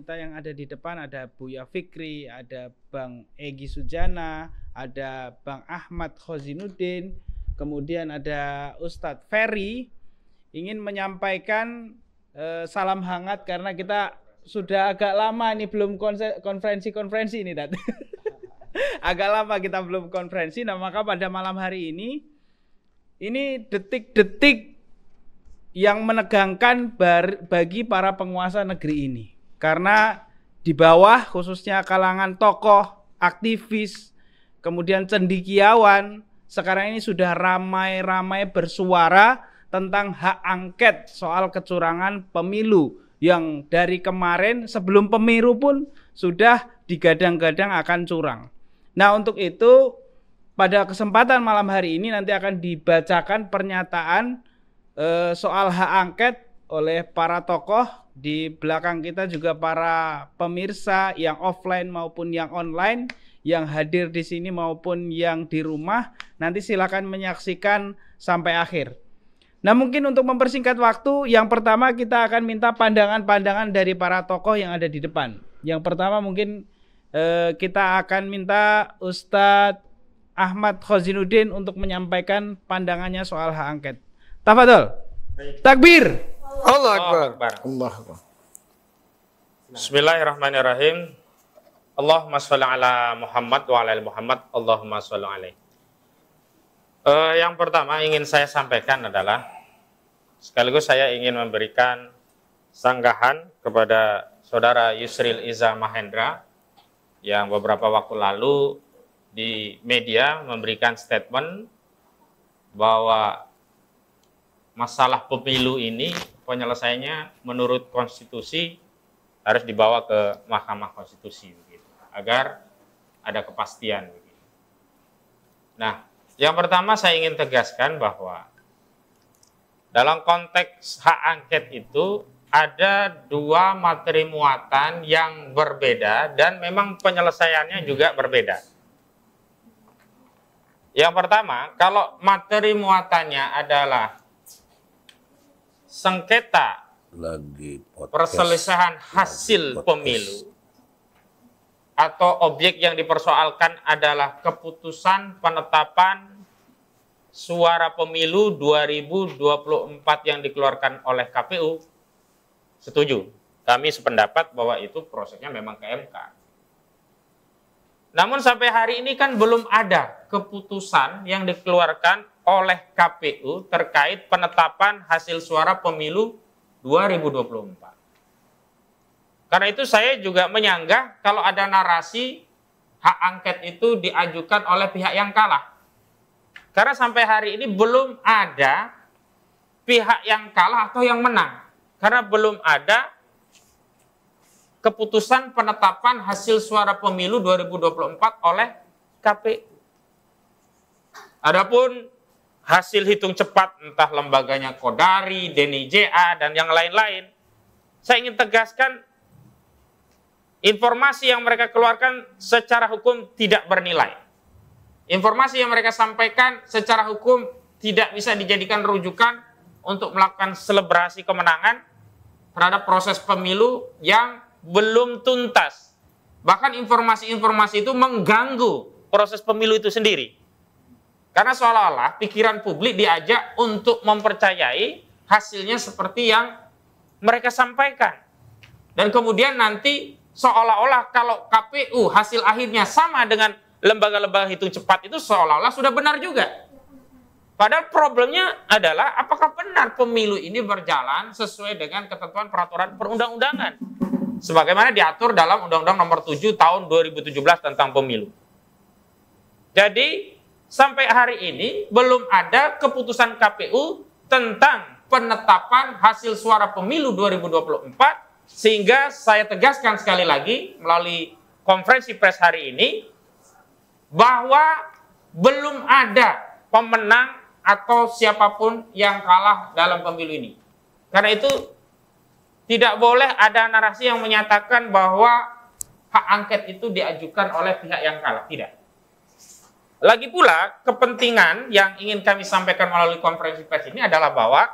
Kita yang ada di depan ada Buya Fikri, ada Bang Egy Sujana, ada Bang Ahmad Khozinuddin, kemudian ada Ustadz Ferry, ingin menyampaikan salam hangat karena kita sudah agak lama ini belum konferensi ini, Dat. Agak lama kita belum konferensi, nah maka pada malam hari ini detik-detik yang menegangkan bagi para penguasa negeri ini. Karena di bawah khususnya kalangan tokoh, aktivis, kemudian cendekiawan, sekarang ini sudah ramai-ramai bersuara tentang hak angket soal kecurangan pemilu yang dari kemarin sebelum pemilu pun sudah digadang-gadang akan curang. Nah, untuk itu pada kesempatan malam hari ini nanti akan dibacakan pernyataan soal hak angket oleh para tokoh. Di belakang kita juga para pemirsa yang offline maupun yang online, yang hadir di sini maupun yang di rumah. Nanti silakan menyaksikan sampai akhir. Nah, mungkin untuk mempersingkat waktu, yang pertama kita akan minta pandangan-pandangan dari para tokoh yang ada di depan. Yang pertama mungkin kita akan minta Ustadz Ahmad Khozinuddin untuk menyampaikan pandangannya soal hak angket. Tafadhol. Takbir. Allah Akbar. Allah Akbar. Bismillahirrahmanirrahim. Allahumma sholli ala Muhammad wa ala ali Muhammad. Allahumma sholli alaihi. Yang pertama ingin saya sampaikan adalah sekaligus saya ingin memberikan sanggahan kepada Saudara Yusril Iza Mahendra yang beberapa waktu lalu di media memberikan statement bahwa masalah pemilu ini penyelesaiannya menurut konstitusi harus dibawa ke Mahkamah Konstitusi begitu, agar ada kepastian begitu. Nah, yang pertama saya ingin tegaskan bahwa dalam konteks hak angket itu ada dua materi muatan yang berbeda dan memang penyelesaiannya juga berbeda. Yang pertama, kalau materi muatannya adalah sengketa perselisihan hasil pemilu atau objek yang dipersoalkan adalah keputusan penetapan suara pemilu 2024 yang dikeluarkan oleh KPU, setuju. Kami sependapat bahwa itu prosesnya memang ke MK. Namun sampai hari ini kan belum ada keputusan yang dikeluarkan oleh KPU terkait penetapan hasil suara pemilu 2024. Karena itu saya juga menyanggah kalau ada narasi hak angket itu diajukan oleh pihak yang kalah. Karena sampai hari ini belum ada pihak yang kalah atau yang menang. Karena belum ada keputusan penetapan hasil suara pemilu 2024 oleh KPU. Adapun hasil hitung cepat entah lembaganya Kodari, DNIJA, dan yang lain-lain, saya ingin tegaskan informasi yang mereka keluarkan secara hukum tidak bernilai. Informasi yang mereka sampaikan secara hukum tidak bisa dijadikan rujukan untuk melakukan selebrasi kemenangan terhadap proses pemilu yang belum tuntas. Bahkan informasi-informasi itu mengganggu proses pemilu itu sendiri. Karena seolah-olah pikiran publik diajak untuk mempercayai hasilnya seperti yang mereka sampaikan. Dan kemudian nanti seolah-olah kalau KPU hasil akhirnya sama dengan lembaga-lembaga hitung cepat itu seolah-olah sudah benar juga. Padahal problemnya adalah apakah benar pemilu ini berjalan sesuai dengan ketentuan peraturan perundang-undangan. Sebagaimana diatur dalam Undang-Undang Nomor 7 Tahun 2017 tentang pemilu. Jadi sampai hari ini belum ada keputusan KPU tentang penetapan hasil suara pemilu 2024, sehingga saya tegaskan sekali lagi melalui konferensi pers hari ini bahwa belum ada pemenang atau siapapun yang kalah dalam pemilu ini. Karena itu tidak boleh ada narasi yang menyatakan bahwa hak angket itu diajukan oleh pihak yang kalah, tidak. Lagi pula, kepentingan yang ingin kami sampaikan melalui konferensi pers ini adalah bahwa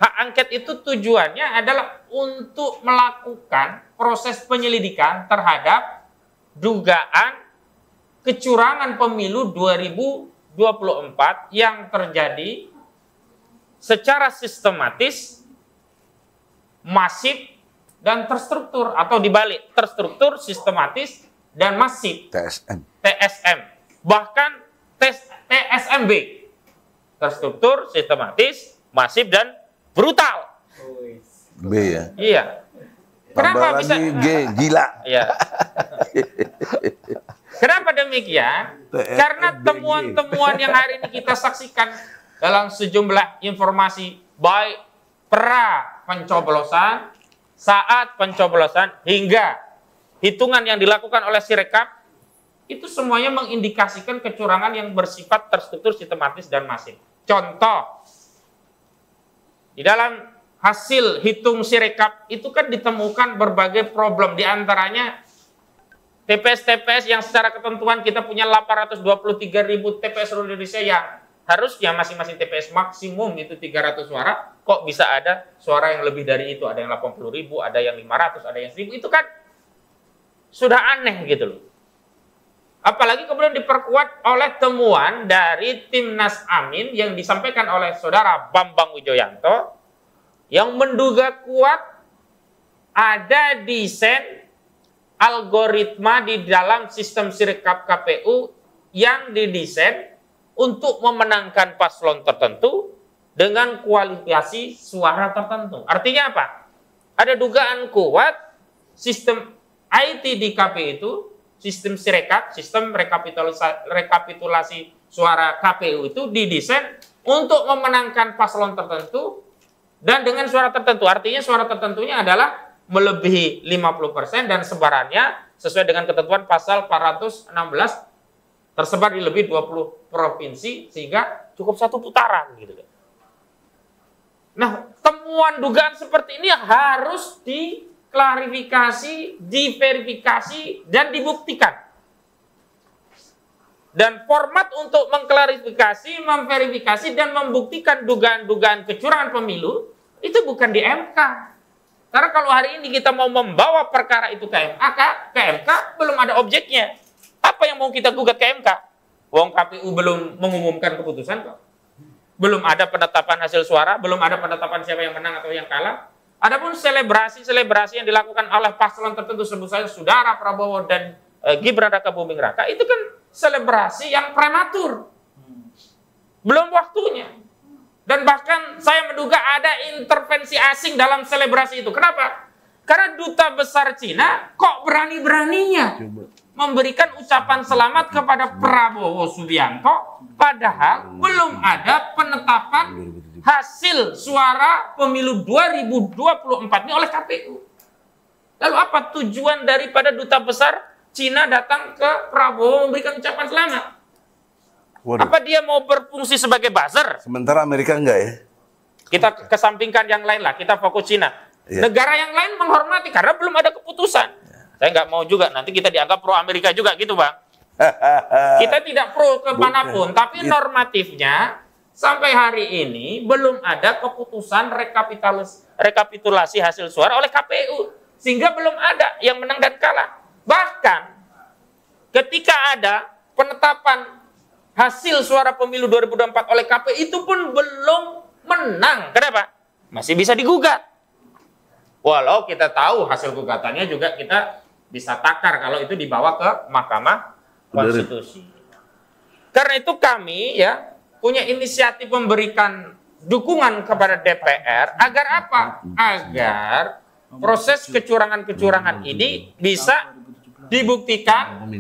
Hak angket itu tujuannya adalah untuk melakukan proses penyelidikan terhadap dugaan kecurangan pemilu 2024 yang terjadi secara sistematis, masif, dan terstruktur, atau dibalik, terstruktur, sistematis, dan masif. TSM. Bahkan TSMB. Terstruktur, sistematis, masif, dan brutal. B ya. Iya. Kenapa Tambah bisa? lagi G, gila. Iya. Kenapa demikian? Karena temuan-temuan yang hari ini kita saksikan dalam sejumlah informasi, baik pra pencoblosan, saat pencoblosan, hingga hitungan yang dilakukan oleh Sirekap, itu semuanya mengindikasikan kecurangan yang bersifat terstruktur, sistematis, dan masif. Contoh, di dalam hasil hitung Sirekap itu kan ditemukan berbagai problem, diantaranya TPS-TPS yang secara ketentuan kita punya 823.000 TPS seluruh Indonesia yang harusnya masing-masing TPS maksimum itu 300 suara, kok bisa ada suara yang lebih dari itu, ada yang 80.000, ada yang 500, ada yang 1.000, itu kan sudah aneh gitu loh. Apalagi kemudian diperkuat oleh temuan dari Timnas Amin yang disampaikan oleh Saudara Bambang Wijoyanto yang menduga kuat ada desain algoritma di dalam sistem Sirekap KPU yang didesain untuk memenangkan paslon tertentu dengan kualifikasi suara tertentu. Artinya apa? Ada dugaan kuat sistem IT di KPU itu, sistem Sirekap, sistem rekapitulasi suara KPU itu didesain untuk memenangkan paslon tertentu dan dengan suara tertentu. Artinya suara tertentunya adalah melebihi 50% dan sebarannya sesuai dengan ketentuan pasal 416 tersebar di lebih 20 provinsi sehingga cukup satu putaran gitu. Nah, temuan dugaan seperti ini harus diklarifikasi, diverifikasi, dan dibuktikan. Dan format untuk mengklarifikasi, memverifikasi, dan membuktikan dugaan-dugaan kecurangan pemilu itu bukan di MK. Karena kalau hari ini kita mau membawa perkara itu ke MK belum ada objeknya. Apa yang mau kita gugat ke MK? Wong KPU belum mengumumkan keputusan kok. Belum ada penetapan hasil suara, belum ada penetapan siapa yang menang atau yang kalah. Adapun selebrasi yang dilakukan oleh paslon tertentu, sebut saja Saudara Prabowo dan Gibran Raka Buming Raka, itu kan selebrasi yang prematur. Belum waktunya. Dan bahkan saya menduga ada intervensi asing dalam selebrasi itu. Kenapa? Karena duta besar Cina kok berani-beraninya memberikan ucapan selamat kepada Prabowo Subianto, padahal belum ada penetapan hasil suara pemilu 2024 ini oleh KPU. Lalu apa tujuan daripada duta besar Cina datang ke Prabowo memberikan ucapan selamat? Waduh. Apa dia mau berfungsi sebagai buzzer? Sementara Amerika enggak ya? Kita kesampingkan yang lain lah, kita fokus Cina. Iya. Negara yang lain menghormati karena belum ada keputusan. Saya nggak mau juga nanti kita dianggap pro Amerika juga gitu, Bang. Kita tidak pro kemanapun, tapi normatifnya sampai hari ini belum ada keputusan rekapitulasi hasil suara oleh KPU. Sehingga belum ada yang menang dan kalah. Bahkan ketika ada penetapan hasil suara pemilu 2024 oleh KPU itu pun belum menang. Kenapa? Masih bisa digugat. Walau kita tahu hasil gugatannya juga kita bisa takar kalau itu dibawa ke Mahkamah Konstitusi. Karena itu kami ya punya inisiatif memberikan dukungan kepada DPR agar apa? Agar proses kecurangan-kecurangan ini bisa dibuktikan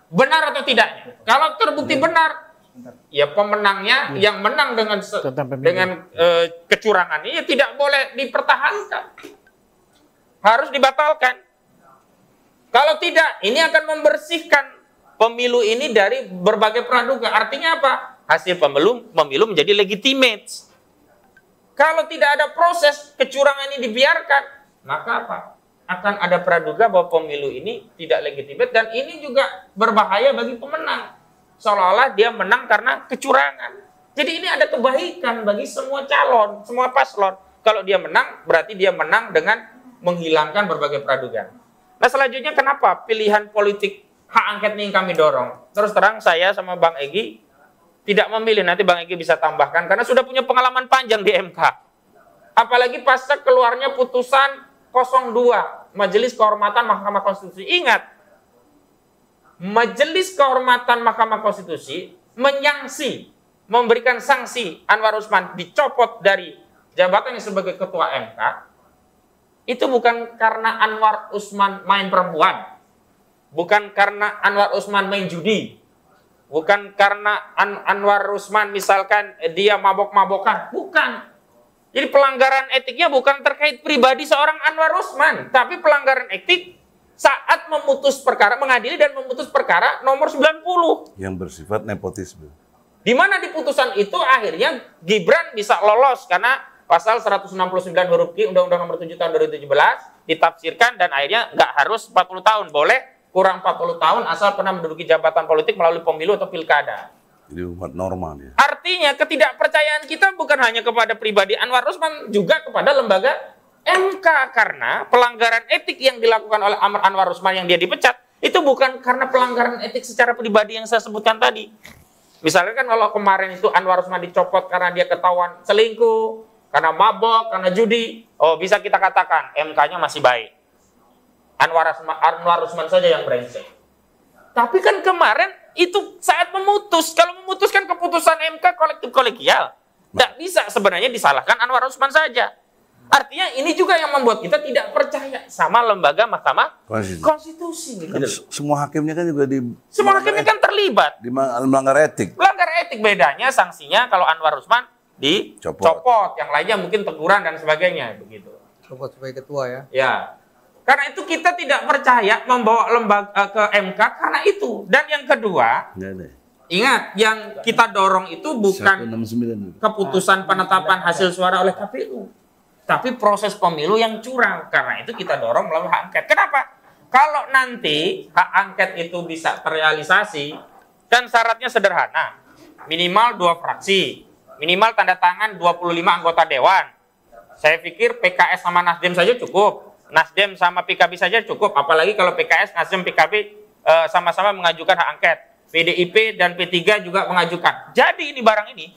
benar atau tidaknya. Kalau terbukti benar, ya pemenangnya yang menang dengan kecurangan ini tidak boleh dipertahankan. Harus dibatalkan. Kalau tidak, ini akan membersihkan pemilu ini dari berbagai praduga. Artinya apa? Hasil pemilu menjadi legitimate. Kalau tidak ada proses kecurangan ini dibiarkan, maka apa? Akan ada praduga bahwa pemilu ini tidak legitimate dan ini juga berbahaya bagi pemenang. Seolah-olah dia menang karena kecurangan. Jadi ini ada kebaikan bagi semua calon, semua paslon. Kalau dia menang, berarti dia menang dengan menghilangkan berbagai praduga. Nah selanjutnya kenapa pilihan politik hak angket ini yang kami dorong? Terus terang saya sama Bang Egy tidak memilih, nanti Bang Egy bisa tambahkan, karena sudah punya pengalaman panjang di MK. Apalagi pasca keluarnya putusan 02, Majelis Kehormatan Mahkamah Konstitusi. Ingat, Majelis Kehormatan Mahkamah Konstitusi memberikan sanksi Anwar Usman dicopot dari jabatannya sebagai ketua MK, itu bukan karena Anwar Usman main perempuan, bukan karena Anwar Usman main judi, bukan karena Anwar Usman misalkan dia mabok-mabokan, bukan. Jadi pelanggaran etiknya bukan terkait pribadi seorang Anwar Usman, tapi pelanggaran etik saat memutus perkara, mengadili dan memutus perkara nomor 90. Yang bersifat nepotisme. Di mana di putusan itu akhirnya Gibran bisa lolos karena pasal 169 huruf Q Undang-Undang nomor 7 tahun 2017 ditafsirkan dan akhirnya nggak harus 40 tahun, boleh kurang 40 tahun asal pernah menduduki jabatan politik melalui pemilu atau pilkada. Jadi umat normal ya. Artinya ketidakpercayaan kita bukan hanya kepada pribadi Anwar Usman, juga kepada lembaga MK, karena pelanggaran etik yang dilakukan oleh Anwar Usman yang dia dipecat itu bukan karena pelanggaran etik secara pribadi yang saya sebutkan tadi. Misalnya kan kalau kemarin itu Anwar Usman dicopot karena dia ketahuan selingkuh, karena mabok, karena judi, oh bisa kita katakan MK-nya masih baik. Anwar Usman saja yang brengsek. Tapi kan kemarin itu saat memutus, kalau memutuskan keputusan MK kolektif kolegial, tidak bisa sebenarnya disalahkan Anwar Usman saja. Artinya ini juga yang membuat kita tidak percaya sama lembaga Mahkamah Konstitusi. Kan semua hakimnya kan juga semua hakimnya kan terlibat di melanggar etik. Melanggar etik, bedanya sanksinya kalau Anwar Usman dicopot, yang lainnya mungkin teguran dan sebagainya begitu. Copot sebagai ketua ya. Ya. Karena itu kita tidak percaya membawa lembaga ke MK karena itu. Dan yang kedua, ingat yang kita dorong itu bukan 169. keputusan penetapan hasil suara oleh KPU, tapi proses pemilu yang curang. Karena itu kita dorong melalui hak angket. Kenapa? Kalau nanti hak angket itu bisa terrealisasi, dan syaratnya sederhana, minimal 2 fraksi, minimal tanda tangan 25 anggota dewan. Saya pikir PKS sama Nasdem saja cukup. Nasdem sama PKB saja cukup, apalagi kalau PKS, Nasdem, PKB sama-sama mengajukan hak angket. PDIP dan P3 juga mengajukan. Jadi ini barang ini.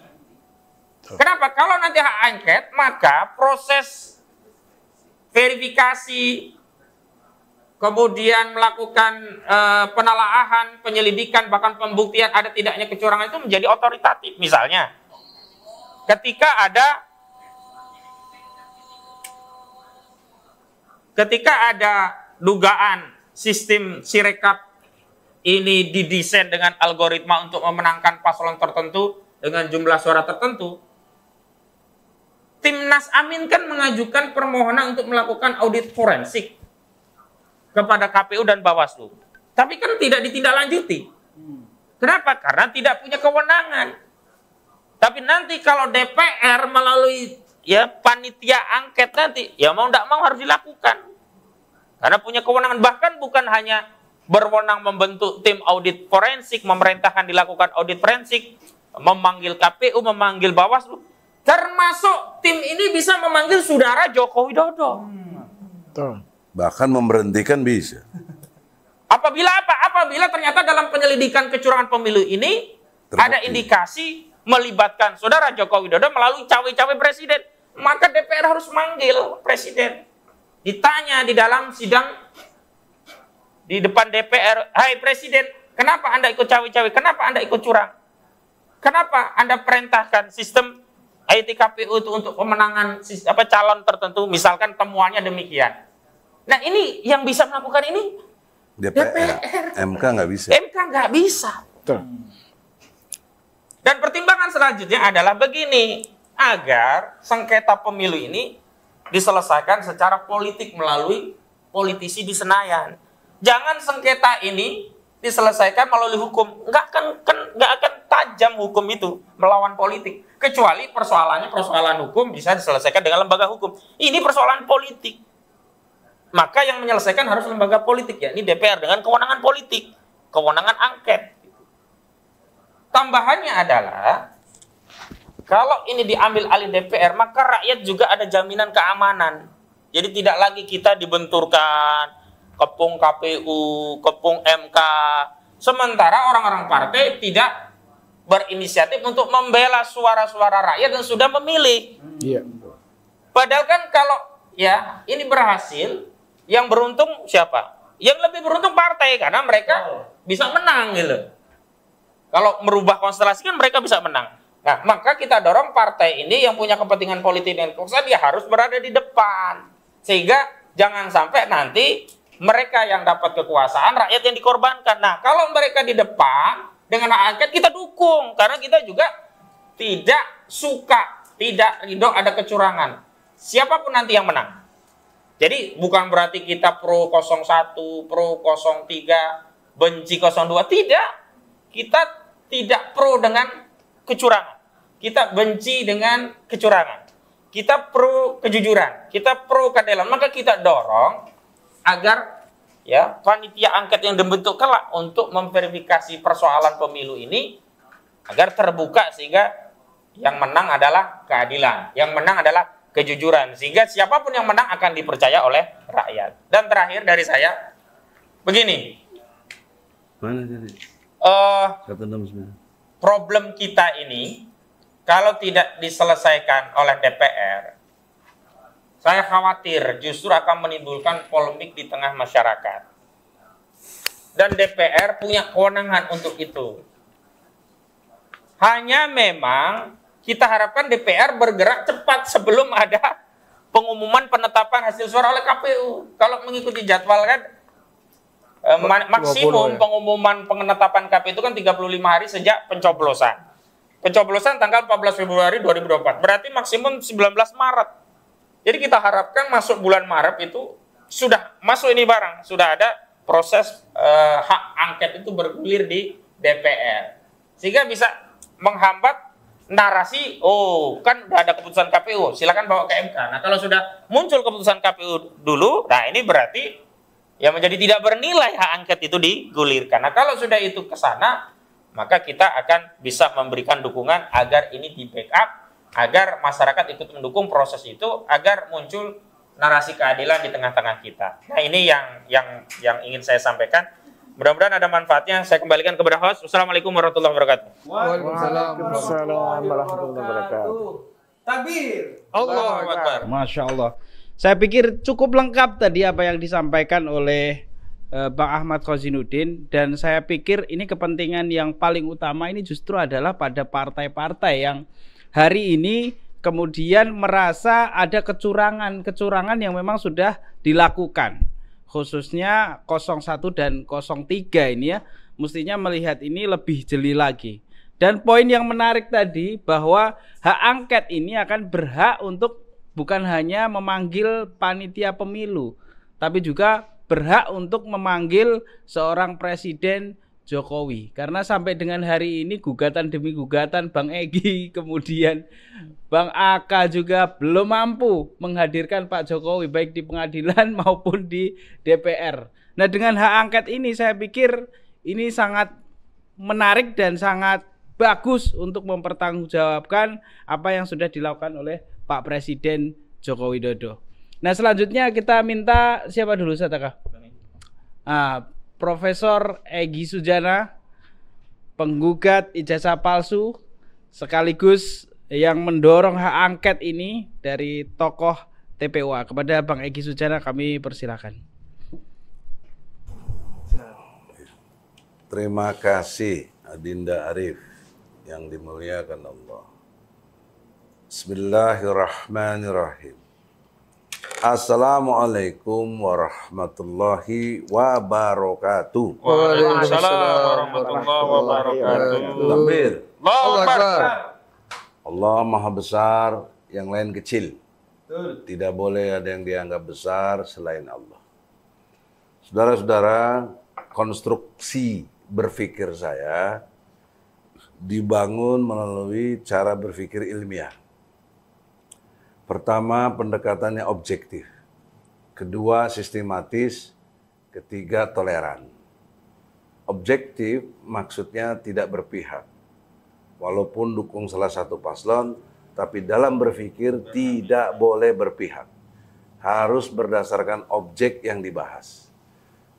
Kenapa? Kalau nanti hak angket, maka proses verifikasi, kemudian melakukan penelaahan, penyelidikan, bahkan pembuktian ada tidaknya kecurangan itu menjadi otoritatif. Misalnya, ketika ada dugaan sistem Sirekap ini didesain dengan algoritma untuk memenangkan paslon tertentu dengan jumlah suara tertentu, Timnas Amin kan mengajukan permohonan untuk melakukan audit forensik kepada KPU dan Bawaslu. Tapi kan tidak ditindaklanjuti. Kenapa? Karena tidak punya kewenangan. Tapi nanti kalau DPR melalui panitia angket nanti, ya mau tidak mau harus dilakukan. Karena punya kewenangan, bahkan bukan hanya berwenang membentuk tim audit forensik, memerintahkan dilakukan audit forensik, memanggil KPU, memanggil Bawaslu, termasuk tim ini bisa memanggil saudara Joko Widodo. Bahkan memberhentikan bisa. Apabila ternyata dalam penyelidikan kecurangan pemilu ini terbukti ada indikasi melibatkan saudara Joko Widodo melalui cawe-cawe presiden, maka DPR harus manggil presiden. Ditanya di dalam sidang di depan DPR, "Hai Presiden, kenapa Anda ikut cawe-cawe? Kenapa Anda ikut curang? Kenapa Anda perintahkan sistem IT KPU itu untuk pemenangan calon tertentu, misalkan temuannya demikian." Nah, ini yang bisa melakukan ini DPR. MK nggak bisa. MK nggak bisa. Dan pertimbangan selanjutnya adalah begini, agar sengketa pemilu ini diselesaikan secara politik melalui politisi di Senayan. Jangan sengketa ini diselesaikan melalui hukum. Nggak akan tajam hukum itu melawan politik. Kecuali persoalan hukum bisa diselesaikan dengan lembaga hukum. Ini persoalan politik. Maka yang menyelesaikan harus lembaga politik, yakni DPR dengan kewenangan politik, kewenangan angket. Tambahannya adalah Kalau ini diambil alih DPR, maka rakyat juga ada jaminan keamanan. Jadi tidak lagi kita dibenturkan, kepung KPU, kepung MK. Sementara orang-orang partai tidak berinisiatif untuk membela suara-suara rakyat yang sudah memilih. Iya. Padahal kan kalau ya ini berhasil, yang beruntung siapa? Yang lebih beruntung partai karena mereka bisa menang gitu. Kalau merubah konstelasi kan mereka bisa menang. Nah, maka kita dorong partai ini yang punya kepentingan politik dan kekuasaan dia harus berada di depan. Sehingga jangan sampai nanti mereka yang dapat kekuasaan, rakyat yang dikorbankan. Nah, kalau mereka di depan dengan hak angket kita dukung karena kita juga tidak suka, tidak ridho ada kecurangan. Siapapun nanti yang menang. Jadi bukan berarti kita pro 01, pro 03, benci 02, tidak. Kita tidak pro dengan kecurangan. Kita benci dengan kecurangan. Kita pro kejujuran, kita pro keadilan. Maka kita dorong agar ya panitia angket yang dibentuk kelak untuk memverifikasi persoalan pemilu ini agar terbuka sehingga yang menang adalah keadilan, yang menang adalah kejujuran, sehingga siapapun yang menang akan dipercaya oleh rakyat. Dan terakhir dari saya begini. Mana tadi? 169. Problem kita ini kalau tidak diselesaikan oleh DPR, saya khawatir justru akan menimbulkan polemik di tengah masyarakat. Dan DPR punya kewenangan untuk itu. Hanya memang kita harapkan DPR bergerak cepat sebelum ada pengumuman penetapan hasil suara oleh KPU. Kalau mengikuti jadwal kan maksimum pengumuman penetapan KPU itu kan 35 hari sejak pencoblosan. Pencoblosan tanggal 14 Februari 2024. Berarti maksimum 19 Maret. Jadi kita harapkan masuk bulan Maret itu sudah masuk ini barang, sudah ada proses hak angket itu bergulir di DPR. Sehingga bisa menghambat narasi, oh kan udah ada keputusan KPU, silakan bawa ke MK. Nah kalau sudah muncul keputusan KPU dulu, nah ini berarti ya menjadi tidak bernilai hak angket itu digulirkan. Nah kalau sudah itu ke sana, maka kita akan bisa memberikan dukungan agar ini di backup, agar masyarakat ikut mendukung proses itu, agar muncul narasi keadilan di tengah-tengah kita. Nah ini yang ingin saya sampaikan. Mudah-mudahan ada manfaatnya. Saya kembalikan kepada host. Wassalamualaikum warahmatullahi wabarakatuh. Waalaikumsalam warahmatullahi wabarakatuh. Takbir. Allahu Akbar. Masya Allah. Saya pikir cukup lengkap tadi apa yang disampaikan oleh Bang Ahmad Khozinuddin, dan saya pikir ini kepentingan yang paling utama ini justru adalah pada partai-partai yang hari ini kemudian merasa ada kecurangan yang memang sudah dilakukan, khususnya 01 dan 03 ini ya, mestinya melihat ini lebih jeli lagi. Dan poin yang menarik tadi bahwa hak angket ini akan berhak untuk bukan hanya memanggil panitia pemilu, tapi juga berhak untuk memanggil seorang Presiden Jokowi. Karena sampai dengan hari ini gugatan demi gugatan Bang Egy, kemudian Bang Aka juga belum mampu menghadirkan Pak Jokowi baik di pengadilan maupun di DPR. Nah dengan hak angket ini saya pikir ini sangat menarik dan sangat bagus untuk mempertanggungjawabkan apa yang sudah dilakukan oleh Pak Presiden Joko Widodo. Nah selanjutnya kita minta siapa dulu Sataka? Profesor Egy Sujana, penggugat ijazah palsu sekaligus yang mendorong hak angket ini dari tokoh TPUA. Kepada Bang Egy Sujana kami persilakan. Terima kasih Adinda Arif yang dimuliakan Allah. Bismillahirrahmanirrahim. Assalamualaikum warahmatullahi wabarakatuh. Waalaikumsalam warahmatullahi wabarakatuh. Takbir. Allahu Akbar. Allah Maha Besar, yang lain kecil. Tidak boleh ada yang dianggap besar selain Allah. Saudara-saudara, konstruksi berpikir saya dibangun melalui cara berpikir ilmiah. Pertama, pendekatannya objektif. Kedua, sistematis. Ketiga, toleran. Objektif maksudnya tidak berpihak. walaupun dukung salah satu paslon, tapi dalam berpikir tidak boleh berpihak. Harus berdasarkan objek yang dibahas.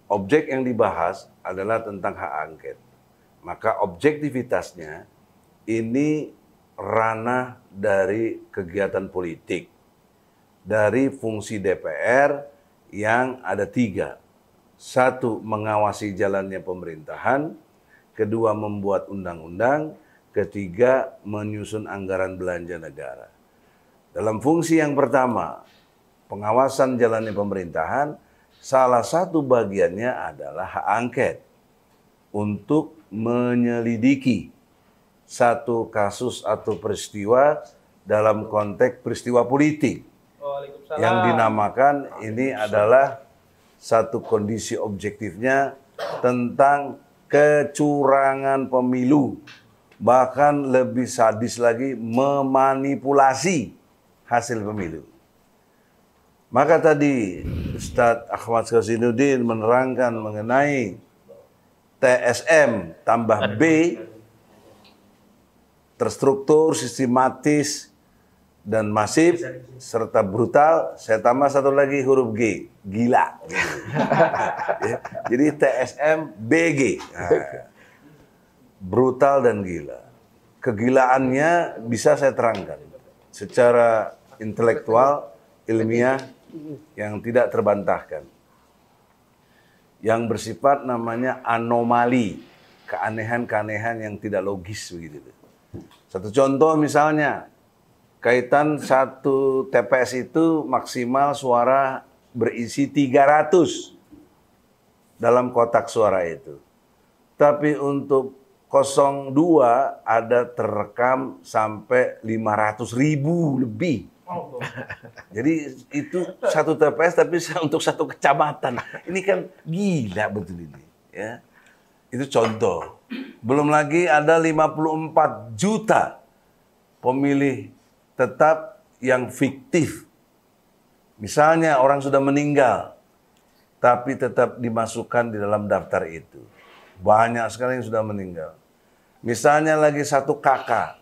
Objek yang dibahas adalah tentang hak angket. Maka objektivitasnya ini ranah dari kegiatan politik. Dari fungsi DPR yang ada 3. 1, mengawasi jalannya pemerintahan. 2, membuat undang-undang. 3, menyusun anggaran belanja negara. Dalam fungsi yang pertama, pengawasan jalannya pemerintahan, salah satu bagiannya adalah hak angket untuk menyelidiki satu kasus atau peristiwa dalam konteks peristiwa politik yang dinamakan ini adalah satu kondisi objektifnya tentang kecurangan pemilu, bahkan lebih sadis lagi memanipulasi hasil pemilu. Maka tadi Ustadz Ahmad Khosinuddin menerangkan mengenai TSM tambah B, terstruktur, sistematis, dan masif, serta brutal. Saya tambah satu lagi huruf G, gila. Jadi TSM BG, brutal dan gila. Kegilaannya bisa saya terangkan secara intelektual, ilmiah, yang tidak terbantahkan. Yang bersifat namanya anomali, keanehan-keanehan yang tidak logis begitu. Satu contoh misalnya, kaitan satu TPS itu maksimal suara berisi 300 dalam kotak suara itu. Tapi untuk 02 ada terekam sampai 500.000 lebih. Jadi itu satu TPS tapi untuk satu kecamatan. Ini kan gila betul ini. Ya. Itu contoh. Belum lagi ada 54 juta pemilih tetap yang fiktif. Misalnya orang sudah meninggal, tapi tetap dimasukkan di dalam daftar itu. Banyak sekali yang sudah meninggal. Misalnya lagi satu kakak,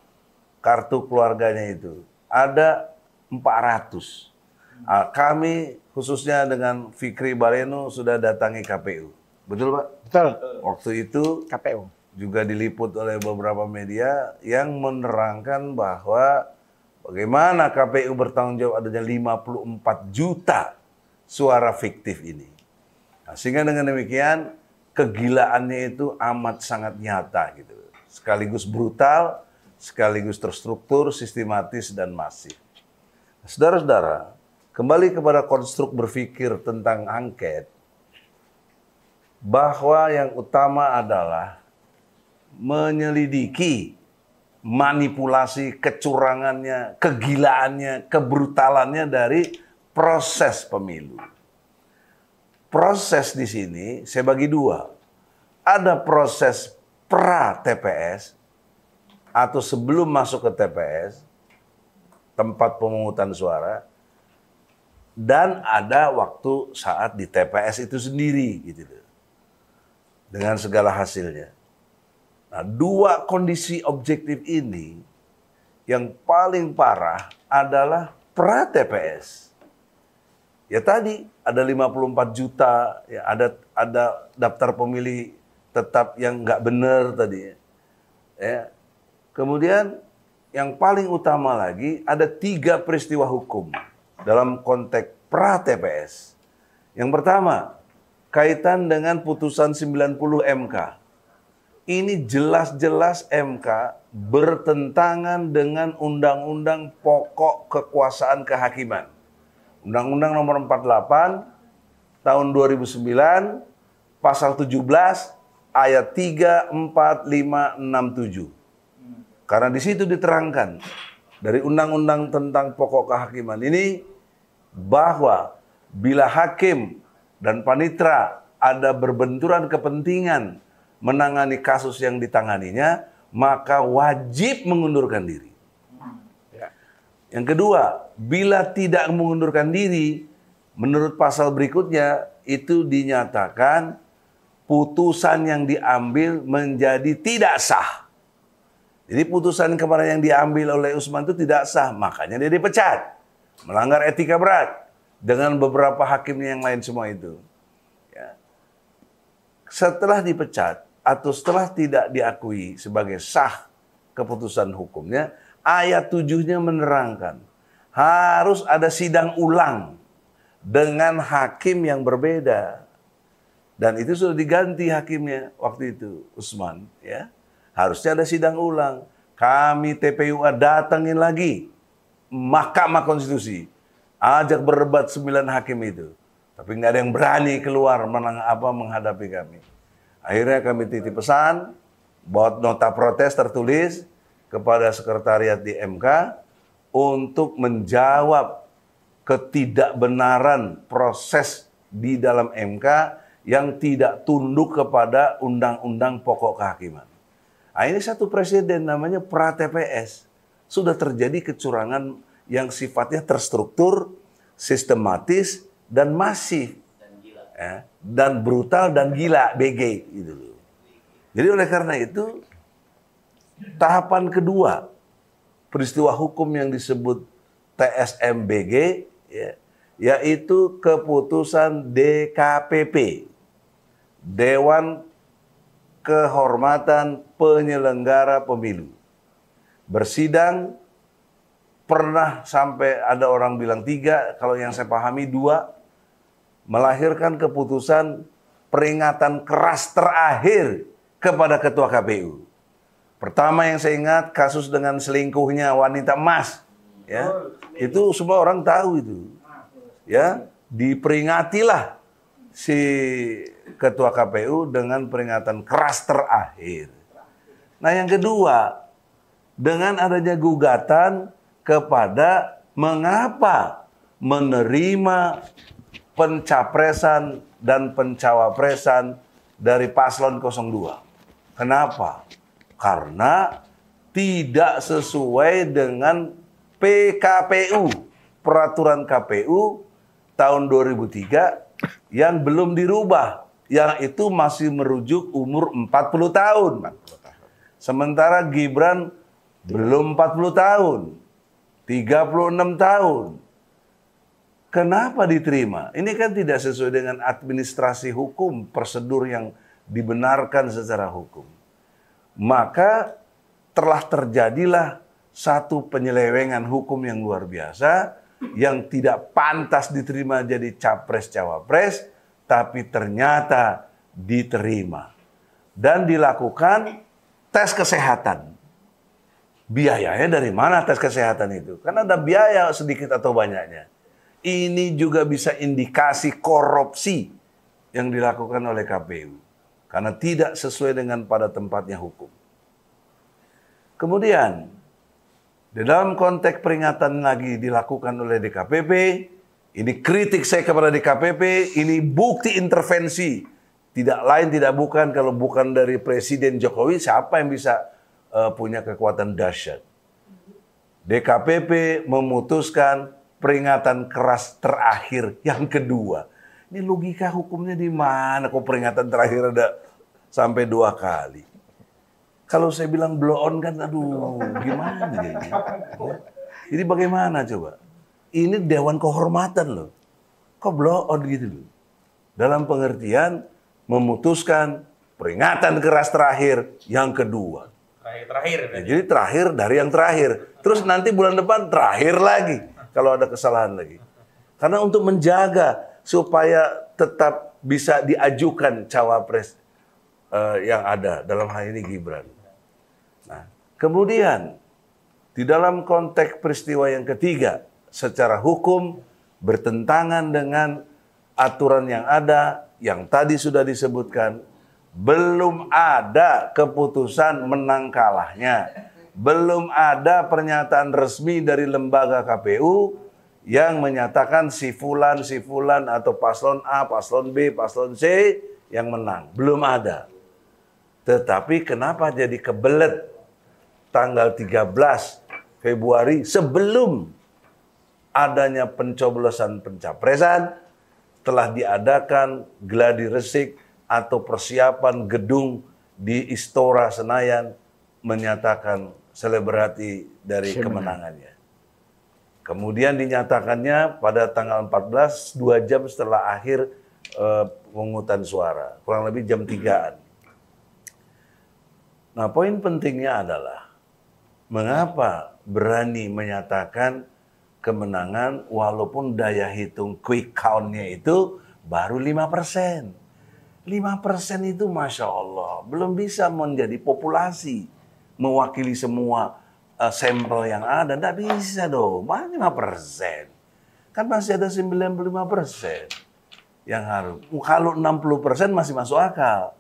kartu keluarganya itu. Ada 400. Kami khususnya dengan Fikri Bareno sudah datangi KPU. Betul Pak? Betul. Waktu itu KPU juga diliput oleh beberapa media yang menerangkan bahwa bagaimana KPU bertanggung jawab adanya 54 juta suara fiktif ini. Nah, sehingga dengan demikian kegilaannya itu amat sangat nyata gitu. Sekaligus brutal, sekaligus terstruktur, sistematis dan masif. Saudara-saudara, kembali kepada konstruk berpikir tentang angket, bahwa yang utama adalah menyelidiki manipulasi, kecurangannya, kegilaannya, kebrutalannya dari proses pemilu. Proses di sini saya bagi 2. Ada proses pra-TPS atau sebelum masuk ke TPS, tempat pemungutan suara, dan ada waktu saat di TPS itu sendiri gitu, dengan segala hasilnya. Nah, 2 kondisi objektif ini yang paling parah adalah pra-TPS. Ya tadi ada 54 juta, ya ada daftar pemilih tetap yang nggak benar tadi. Ya. Kemudian yang paling utama lagi ada 3 peristiwa hukum dalam konteks pra-TPS. Yang pertama, kaitan dengan putusan 90 MK. Ini jelas-jelas MK bertentangan dengan Undang-Undang Pokok Kekuasaan Kehakiman. Undang-Undang Nomor 48 tahun 2009, pasal 17 ayat 3, 4, 5, 6, 7. Karena di situ diterangkan dari undang-undang tentang pokok kehakiman ini bahwa bila hakim dan panitera ada berbenturan kepentingan menangani kasus yang ditanganinya, maka wajib mengundurkan diri. Yang kedua, bila tidak mengundurkan diri, menurut pasal berikutnya itu dinyatakan putusan yang diambil menjadi tidak sah. Jadi putusan kemarin yang diambil oleh Usman itu tidak sah, makanya dia dipecat. Melanggar etika berat dengan beberapa hakimnya yang lain semua itu. Ya. Setelah dipecat atau setelah tidak diakui sebagai sah keputusan hukumnya, ayat 7-nya menerangkan harus ada sidang ulang dengan hakim yang berbeda. Dan itu sudah diganti hakimnya waktu itu, Usman, ya. Harusnya ada sidang ulang. Kami TPUA datangin lagi Mahkamah Konstitusi. Ajak berdebat 9 hakim itu. Tapi nggak ada yang berani keluar menghadapi kami. Akhirnya kami titip pesan, buat nota protes tertulis kepada sekretariat di MK untuk menjawab ketidakbenaran proses di dalam MK yang tidak tunduk kepada undang-undang pokok kehakiman. Nah, ini satu presiden namanya pra-TPS. Sudah terjadi kecurangan yang sifatnya terstruktur, sistematis, dan masif. Ya, dan brutal dan gila, BG. Gitu. Jadi oleh karena itu, tahapan kedua, peristiwa hukum yang disebut TSMBG, ya, yaitu keputusan DKPP, Dewan Kehormatan Penyelenggara Pemilu. Bersidang pernah sampai ada orang bilang 3, kalau yang saya pahami 2, melahirkan keputusan peringatan keras terakhir kepada Ketua KPU. Pertama yang saya ingat kasus dengan selingkuhnya wanita emas, ya. Itu semua orang tahu itu. Ya, diperingatilah si Ketua KPU dengan peringatan keras terakhir. Nah, yang kedua, dengan adanya gugatan kepada mengapa menerima pencapresan dan pencawapresan dari paslon 02. Kenapa? Karena tidak sesuai dengan PKPU, peraturan KPU tahun 2003 yang belum dirubah, yang itu masih merujuk umur 40 tahun. Sementara Gibran belum 40 tahun, 36 tahun. Kenapa diterima? Ini kan tidak sesuai dengan administrasi hukum, prosedur yang dibenarkan secara hukum. Maka telah terjadilah satu penyelewengan hukum yang luar biasa, yang tidak pantas diterima jadi capres-cawapres, tapi ternyata diterima. Dan dilakukan tes kesehatan. Biayanya dari mana tes kesehatan itu? Kan ada biaya sedikit atau banyaknya. Ini juga bisa indikasi korupsi yang dilakukan oleh KPU. Karena tidak sesuai dengan pada tempatnya hukum. Kemudian, di dalam konteks peringatan lagi dilakukan oleh DKPP, ini kritik saya kepada DKPP, ini bukti intervensi. Tidak lain tidak bukan, kalau bukan dari Presiden Jokowi, siapa yang bisa punya kekuatan dahsyat. DKPP memutuskan peringatan keras terakhir yang kedua. Ini logika hukumnya di mana? Kok peringatan terakhir ada sampai 2 kali? Kalau saya bilang blow on kan, aduh, gimana ini? Jadi bagaimana coba? Ini Dewan Kehormatan loh. Kok blow on gitu loh? Dalam pengertian memutuskan peringatan keras terakhir yang kedua. Terakhir. Ya, jadi terakhir dari yang terakhir. Terus nanti bulan depan terakhir lagi kalau ada kesalahan lagi. Karena untuk menjaga supaya tetap bisa diajukan cawapres yang ada, dalam hal ini Gibran. Nah, kemudian di dalam konteks peristiwa yang ketiga, secara hukum bertentangan dengan aturan yang ada, yang tadi sudah disebutkan, belum ada keputusan menang kalahnya, belum ada pernyataan resmi dari lembaga KPU yang menyatakan si fulan atau paslon A, paslon B, paslon C yang menang. Belum ada. Tetapi kenapa jadi kebelet tanggal 13 Februari sebelum adanya pencoblosan pencapresan telah diadakan gladi resik atau persiapan gedung di Istora Senayan menyatakan selebrati dari kemenangannya. Kemudian dinyatakannya pada tanggal 14, 2 jam setelah akhir pemungutan suara, kurang lebih jam 3-an. Nah, poin pentingnya adalah mengapa berani menyatakan kemenangan walaupun daya hitung quick count-nya itu baru 5%. 5% itu Masya Allah belum bisa menjadi populasi, mewakili semua sampel yang ada. Tidak bisa dong, 5%. Kan masih ada 95% yang harus. Kalau 60% masih masuk akal.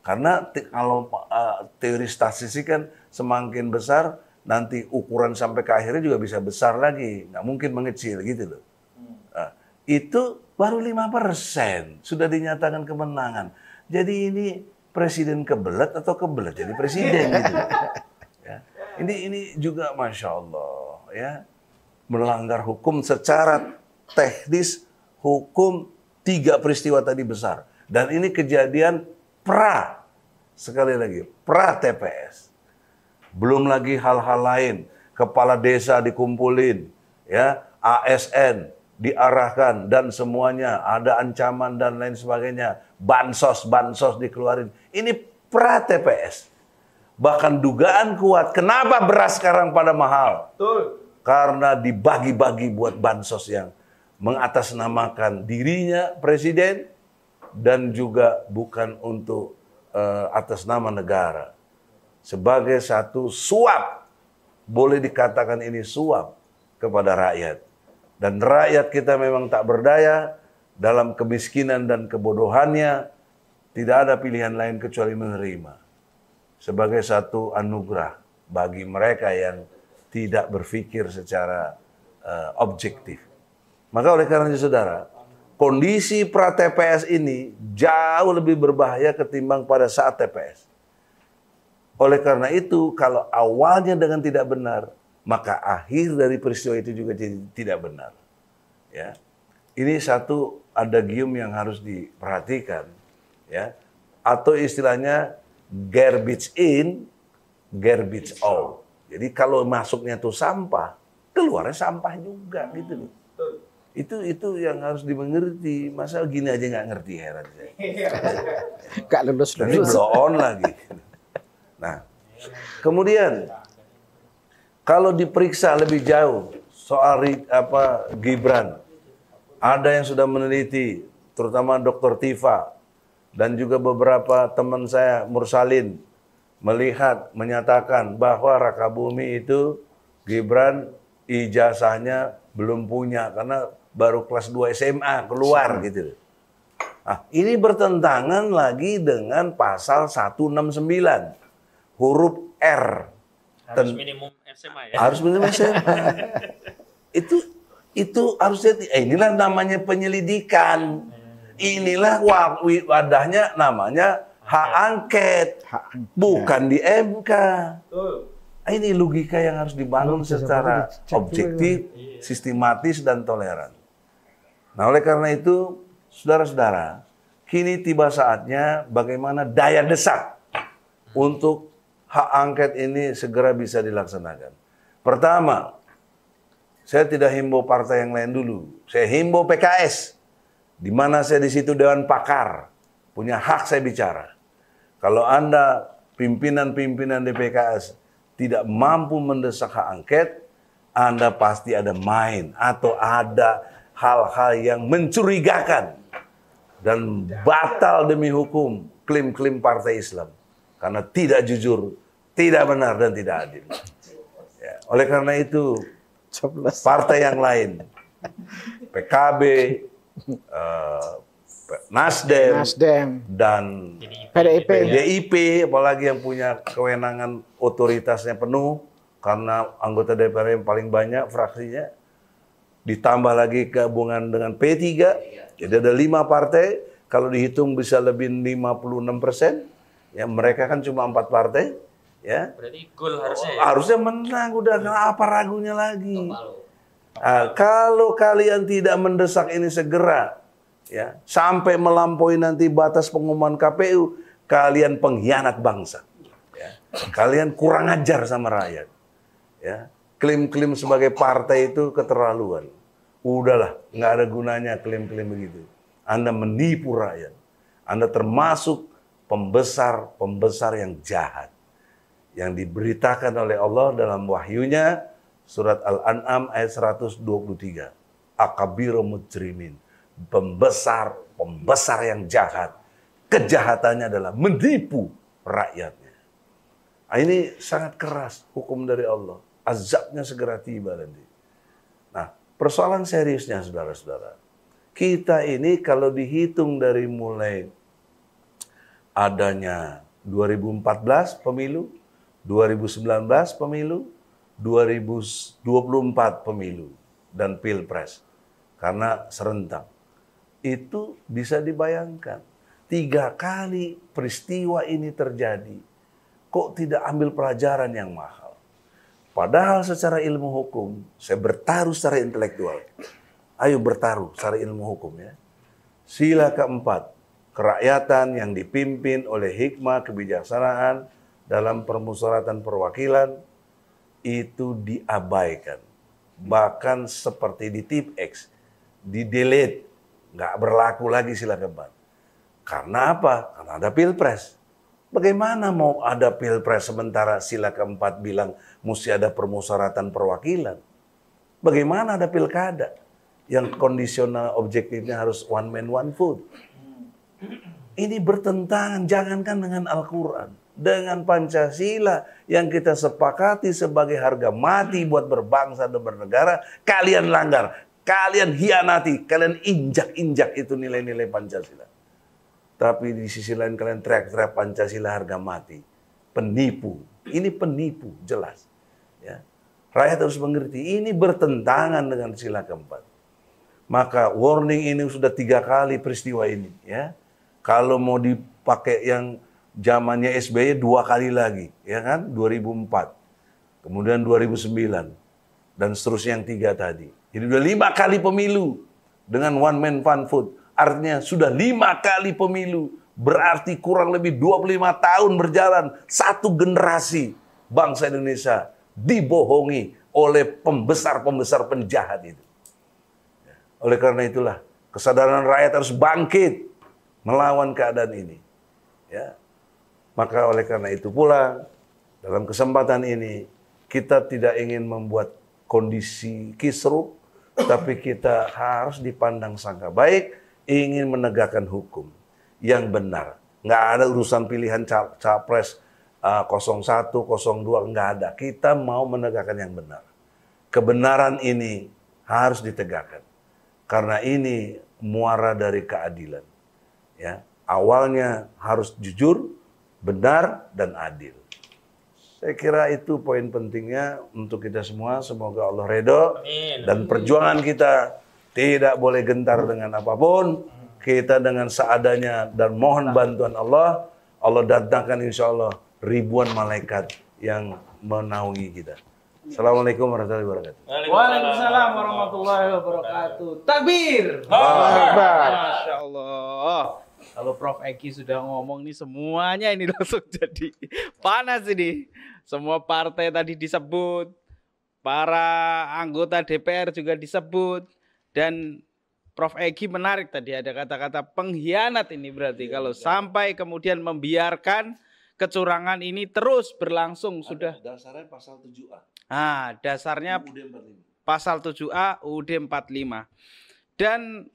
Karena kalau teori statistik kan semakin besar, nanti ukuran sampai ke akhirnya juga bisa besar lagi. Nggak mungkin mengecil gitu loh. Nah, itu baru 5% sudah dinyatakan kemenangan. Jadi ini presiden kebelet atau kebelet jadi presiden gitu. Ya. Ini juga Masya Allah ya, melanggar hukum secara teknis, hukum 3 peristiwa tadi besar. Dan ini kejadian sekali lagi, pra TPS. Belum lagi hal-hal lain, kepala desa dikumpulin, ya, ASN diarahkan dan semuanya ada ancaman dan lain sebagainya, bansos dikeluarin. Ini pra TPS. Bahkan dugaan kuat, kenapa beras sekarang pada mahal? Betul. Karena dibagi-bagi buat bansos yang mengatasnamakan dirinya presiden dan juga bukan untuk atas nama negara. Sebagai satu suap, boleh dikatakan ini suap kepada rakyat. Dan rakyat kita memang tak berdaya, dalam kemiskinan dan kebodohannya, tidak ada pilihan lain kecuali menerima. Sebagai satu anugerah bagi mereka yang tidak berpikir secara objektif. Maka oleh karena itu saudara, kondisi pra-TPS ini jauh lebih berbahaya ketimbang pada saat TPS. Oleh karena itu, kalau awalnya dengan tidak benar, maka akhir dari peristiwa itu juga tidak benar. Ya. Ini satu adagium yang harus diperhatikan. Ya. Atau istilahnya garbage in, garbage out. Jadi kalau masuknya itu sampah, keluarnya sampah juga gitu loh. Itu yang harus dimengerti. Masa gini aja nggak ngerti, heran saya. Gak lulus. Ini blow on lagi. Nah, kemudian kalau diperiksa lebih jauh soal Gibran, ada yang sudah meneliti, terutama Dr. Tifa dan juga beberapa teman saya Mursalin menyatakan bahwa Rakabumi itu Gibran ijazahnya belum punya karena baru kelas 2 SMA keluar gitu. Nah, ini bertentangan lagi dengan pasal 169 huruf R. Harus minimum SMA ya. Harus minimum SMA. itu harusnya inilah namanya penyelidikan. Inilah wadahnya namanya hak angket. Bukan di MK. Ini logika yang harus dibangun secara objektif, sistematis, dan toleran. Nah, oleh karena itu, saudara-saudara, kini tiba saatnya bagaimana daya desak untuk hak angket ini segera bisa dilaksanakan. Pertama, saya tidak himbau partai yang lain dulu. Saya himbau PKS, di mana saya di situ Dewan Pakar, punya hak saya bicara. Kalau Anda pimpinan-pimpinan di PKS tidak mampu mendesak hak angket, Anda pasti ada main atau ada hal-hal yang mencurigakan dan batal demi hukum klaim-klaim partai Islam. Karena tidak jujur, tidak benar, dan tidak adil. Ya, oleh karena itu, partai yang lain, PKB, Nasdem, dan PDIP, apalagi yang punya kewenangan otoritasnya penuh, karena anggota DPR yang paling banyak fraksinya, ditambah lagi gabungan dengan P3, jadi ada 5 partai, kalau dihitung bisa lebih 56%. Ya, mereka kan cuma 4 partai, ya. Berarti gol harusnya ya? Harusnya menang, udah apa ragunya lagi. Nah, kalau kalian tidak mendesak ini segera, ya, sampai melampaui nanti batas pengumuman KPU, kalian pengkhianat bangsa. Ya. Kalian kurang ajar sama rakyat. Ya. Klaim-klaim sebagai partai itu keterlaluan. Udahlah, nggak ada gunanya klaim-klaim begitu. Anda menipu rakyat. Anda termasuk pembesar yang jahat. Yang diberitakan oleh Allah dalam wahyunya, surat Al-An'am ayat 123. Akabiru mujrimin. Pembesar yang jahat. Kejahatannya adalah menipu rakyatnya. Nah, ini sangat keras hukum dari Allah. Azabnya segera tiba nanti. Nah, persoalan seriusnya saudara-saudara. Kita ini kalau dihitung dari mulai adanya 2014 pemilu, 2019 pemilu, 2024 pemilu, dan pilpres. Karena serentak. Itu bisa dibayangkan. 3 kali peristiwa ini terjadi. Kok tidak ambil pelajaran yang mahal? Padahal secara ilmu hukum, saya bertaruh secara intelektual. Ayo bertaruh secara ilmu hukum ya. Sila keempat, kerakyatan yang dipimpin oleh hikmah kebijaksanaan dalam permusyawaratan perwakilan itu diabaikan. Bahkan seperti di tip X, di-delete, nggak berlaku lagi sila keempat. Karena apa? Karena ada pilpres. Bagaimana mau ada pilpres sementara sila keempat bilang mesti ada permusyawaratan perwakilan? Bagaimana ada pilkada yang kondisional objektifnya harus one man one vote? Ini bertentangan, jangankan dengan Al-Quran, dengan Pancasila yang kita sepakati sebagai harga mati buat berbangsa dan bernegara, kalian langgar, kalian hianati, kalian injak-injak itu nilai-nilai Pancasila. Tapi di sisi lain kalian teriak-teriak Pancasila harga mati. Penipu. Ini penipu, jelas. Ya. Rakyat harus mengerti, ini bertentangan dengan sila keempat. Maka warning ini sudah 3 kali peristiwa ini. Ya. Kalau mau dipakai yang zamannya SBY 2 kali lagi. Ya kan? 2004. Kemudian 2009. Dan seterusnya yang 3 tadi. Jadi udah 5 kali pemilu dengan one man one vote. Artinya sudah 5 kali pemilu. Berarti kurang lebih 25 tahun berjalan. 1 generasi bangsa Indonesia dibohongi oleh pembesar-pembesar penjahat itu. Oleh karena itulah kesadaran rakyat harus bangkit melawan keadaan ini. Ya. Maka oleh karena itu pula dalam kesempatan ini kita tidak ingin membuat kondisi kisruh, tapi kita harus dipandang sangka baik, ingin menegakkan hukum yang benar. Nggak ada urusan pilihan capres 01, 02, nggak ada. Kita mau menegakkan yang benar. Kebenaran ini harus ditegakkan. Karena ini muara dari keadilan. Ya, awalnya harus jujur, benar, dan adil. Saya kira itu poin pentingnya untuk kita semua. Semoga Allah ridho. Dan perjuangan kita tidak boleh gentar dengan apapun. Kita dengan seadanya dan mohon bantuan Allah. Allah datangkan insya Allah ribuan malaikat yang menaungi kita. Assalamualaikum warahmatullahi wabarakatuh. Waalaikumsalam warahmatullahi wabarakatuh. Takbir. Masya Allah. Kalau Prof Eki sudah ngomong nih semuanya ini langsung jadi panas ini. Semua partai tadi disebut. Para anggota DPR juga disebut. Dan Prof Eki menarik tadi ada kata-kata pengkhianat ini berarti kalau sampai kemudian membiarkan kecurangan ini terus berlangsung sudah. Dasarnya pasal 7A. Nah, dasarnya pasal 7A UUD 45. Dan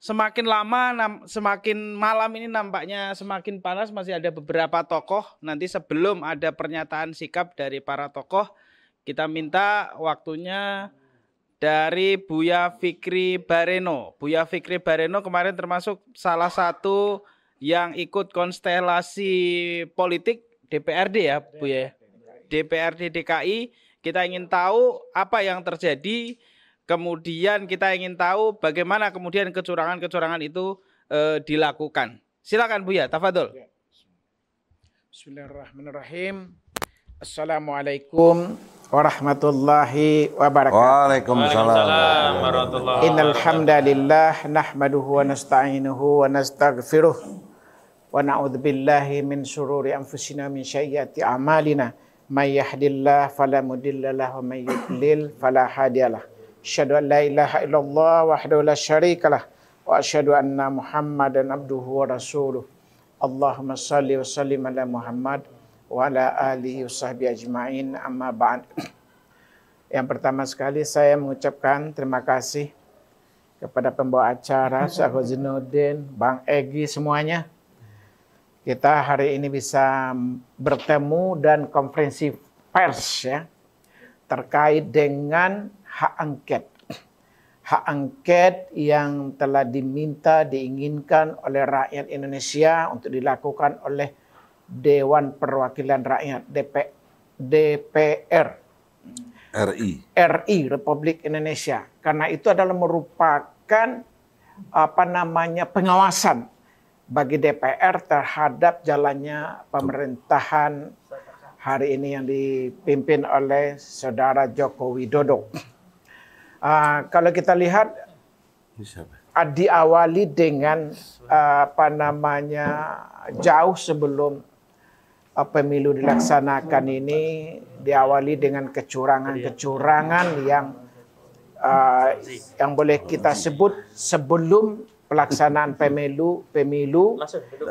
semakin lama, semakin malam ini nampaknya semakin panas. Masih ada beberapa tokoh. Nanti sebelum ada pernyataan sikap dari para tokoh, kita minta waktunya dari Buya Fikri Bareno. Buya Fikri Bareno kemarin termasuk salah satu yang ikut konstelasi politik DPRD ya, Buya. DPRD DKI. Kita ingin tahu apa yang terjadi. Kemudian kita ingin tahu bagaimana kemudian kecurangan-kecurangan itu dilakukan. Silakan Buya, tafadhol. Bismillahirrahmanirrahim. Assalamualaikum warahmatullahi wabarakatuh. Waalaikumsalam warahmatullahi Innal hamdalillah nahmaduhu wa nasta'inuhu wa nastaghfiruh wa na'udzubillahi min syururi anfusina min sayyiati a'malina. May yahdihillahu fala mudilla lahu wa may yudlil fala hadiyalah. Asyhadu an la ilaha illallah wahdahu la syarikalah wa asyhadu anna Muhammadan abduhu wa rasuluh. Allahumma shalli wa sallim ala Muhammad wa ala alihi washabbihi ajmain, amma ba'd. Yang pertama sekali saya mengucapkan terima kasih kepada pembawa acara, Ustaz Zinuddin, Bang Egy, semuanya. Kita hari ini bisa bertemu dan konferensi pers ya terkait dengan hak angket. Hak angket yang telah diminta, diinginkan oleh rakyat Indonesia untuk dilakukan oleh Dewan Perwakilan Rakyat, DPR RI Republik Indonesia. Karena itu adalah merupakan pengawasan bagi DPR terhadap jalannya pemerintahan hari ini yang dipimpin oleh Saudara Joko Widodo. Kalau kita lihat diawali dengan jauh sebelum pemilu dilaksanakan ini, diawali dengan kecurangan-kecurangan yang boleh kita sebut sebelum pelaksanaan pemilu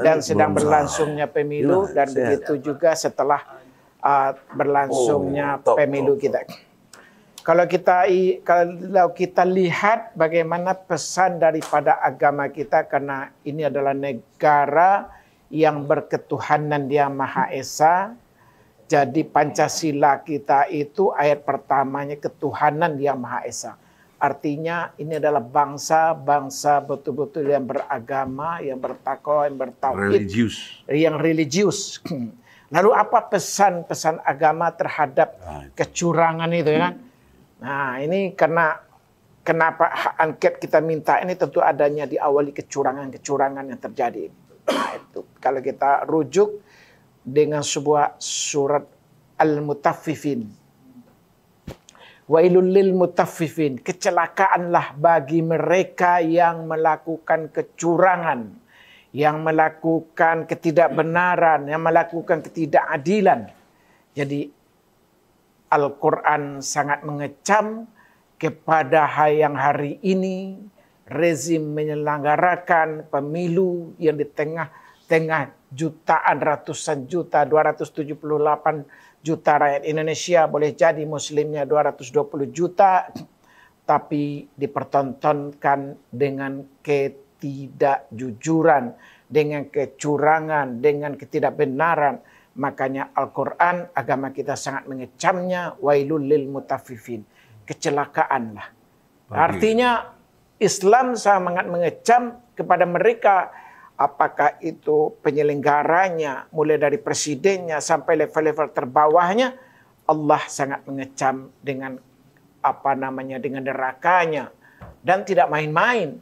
dan sedang berlangsungnya pemilu, dan begitu juga setelah berlangsungnya pemilu kita. Kalau kita lihat bagaimana pesan daripada agama kita, karena ini adalah negara yang berketuhanan Dia Maha Esa. Jadi Pancasila kita itu ayat pertamanya ketuhanan Dia Maha Esa. Artinya ini adalah bangsa betul-betul yang beragama, yang bertakwa, yang bertauhid, yang religius. Lalu apa pesan-pesan agama terhadap kecurangan itu kan? Nah, ini kenapa hak angket kita minta ini tentu adanya diawali kecurangan-kecurangan yang terjadi. Nah, itu kalau kita rujuk dengan sebuah surat Al-Mutaffifin. Wailul lil mutaffifin, kecelakaanlah bagi mereka yang melakukan kecurangan, yang melakukan ketidakbenaran, yang melakukan ketidakadilan. Jadi Al-Quran sangat mengecam kepada yang hari ini rezim menyelenggarakan pemilu yang di tengah-tengah jutaan, ratusan juta, 278 juta rakyat Indonesia, boleh jadi muslimnya 220 juta, tapi dipertontonkan dengan ketidakjujuran, dengan kecurangan, dengan ketidakbenaran. Makanya Al-Quran, agama kita sangat mengecamnya, wailul lil mutaffifin, kecelakaanlah. Artinya Islam sangat mengecam kepada mereka, apakah itu penyelenggaranya, mulai dari presidennya sampai level-level terbawahnya, Allah sangat mengecam dengan dengan nerakanya, dan tidak main-main,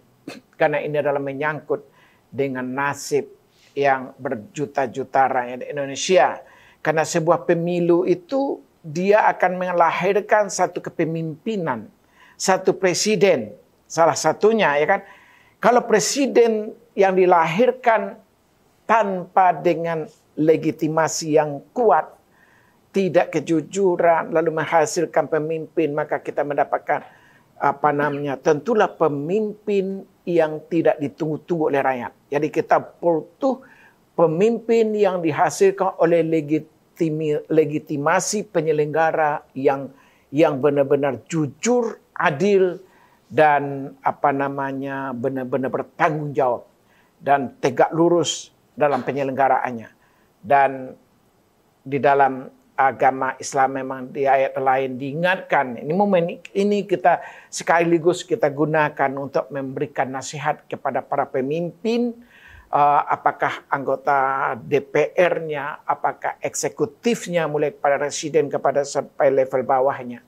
karena ini adalah menyangkut dengan nasib yang berjuta-juta rakyat Indonesia. Karena sebuah pemilu itu dia akan melahirkan satu kepemimpinan, satu presiden, salah satunya ya kan. Kalau presiden yang dilahirkan tanpa dengan legitimasi yang kuat, tidak kejujuran, lalu menghasilkan pemimpin, maka kita mendapatkan tentulah pemimpin yang tidak ditunggu-tunggu oleh rakyat. Jadi kita butuh pemimpin yang dihasilkan oleh legitimasi penyelenggara yang benar-benar jujur, adil, dan benar-benar bertanggung jawab dan tegak lurus dalam penyelenggaraannya. Dan di dalam agama Islam memang di ayat lain diingatkan, ini momen ini kita sekaligus kita gunakan untuk memberikan nasihat kepada para pemimpin, apakah anggota DPR-nya, apakah eksekutifnya, mulai kepada presiden kepada sampai level bawahnya,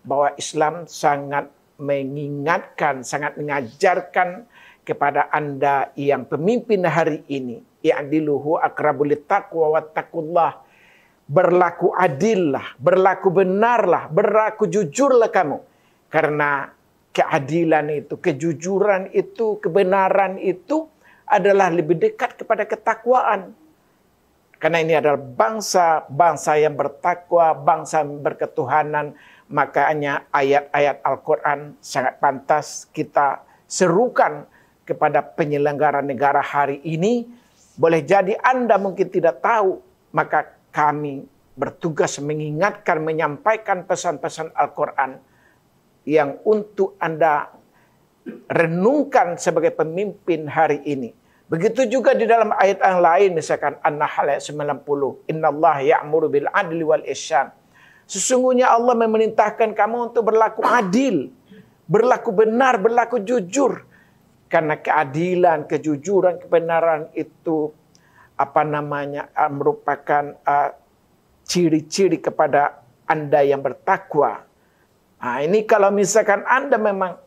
bahwa Islam sangat mengingatkan, sangat mengajarkan kepada Anda yang pemimpin hari ini, ya'diluhu aqrabul taqwa wattaqullah. Berlaku adillah, berlaku benarlah, berlaku jujurlah kamu. Karena keadilan itu, kejujuran itu, kebenaran itu adalah lebih dekat kepada ketakwaan. Karena ini adalah bangsa yang bertakwa, bangsa yang berketuhanan. Makanya ayat-ayat Al-Quran sangat pantas kita serukan kepada penyelenggara negara hari ini. Boleh jadi Anda mungkin tidak tahu, maka kami bertugas mengingatkan, menyampaikan pesan-pesan Al-Quran yang untuk Anda renungkan sebagai pemimpin hari ini. Begitu juga di dalam ayat yang lain, misalkan An-Nahl ayat 90. Innallaha ya'muru bil adli wal ihsan. Sesungguhnya Allah memerintahkan kamu untuk berlaku adil, berlaku benar, berlaku jujur. Karena keadilan, kejujuran, kebenaran itu merupakan ciri-ciri kepada Anda yang bertakwa. Nah, ini kalau misalkan Anda memang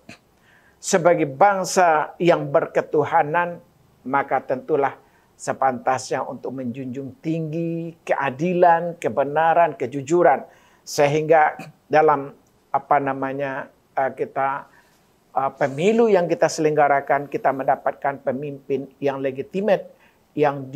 sebagai bangsa yang berketuhanan, maka tentulah sepantasnya untuk menjunjung tinggi keadilan, kebenaran, kejujuran. Sehingga dalam pemilu yang kita selenggarakan, kita mendapatkan pemimpin yang legitimate, yang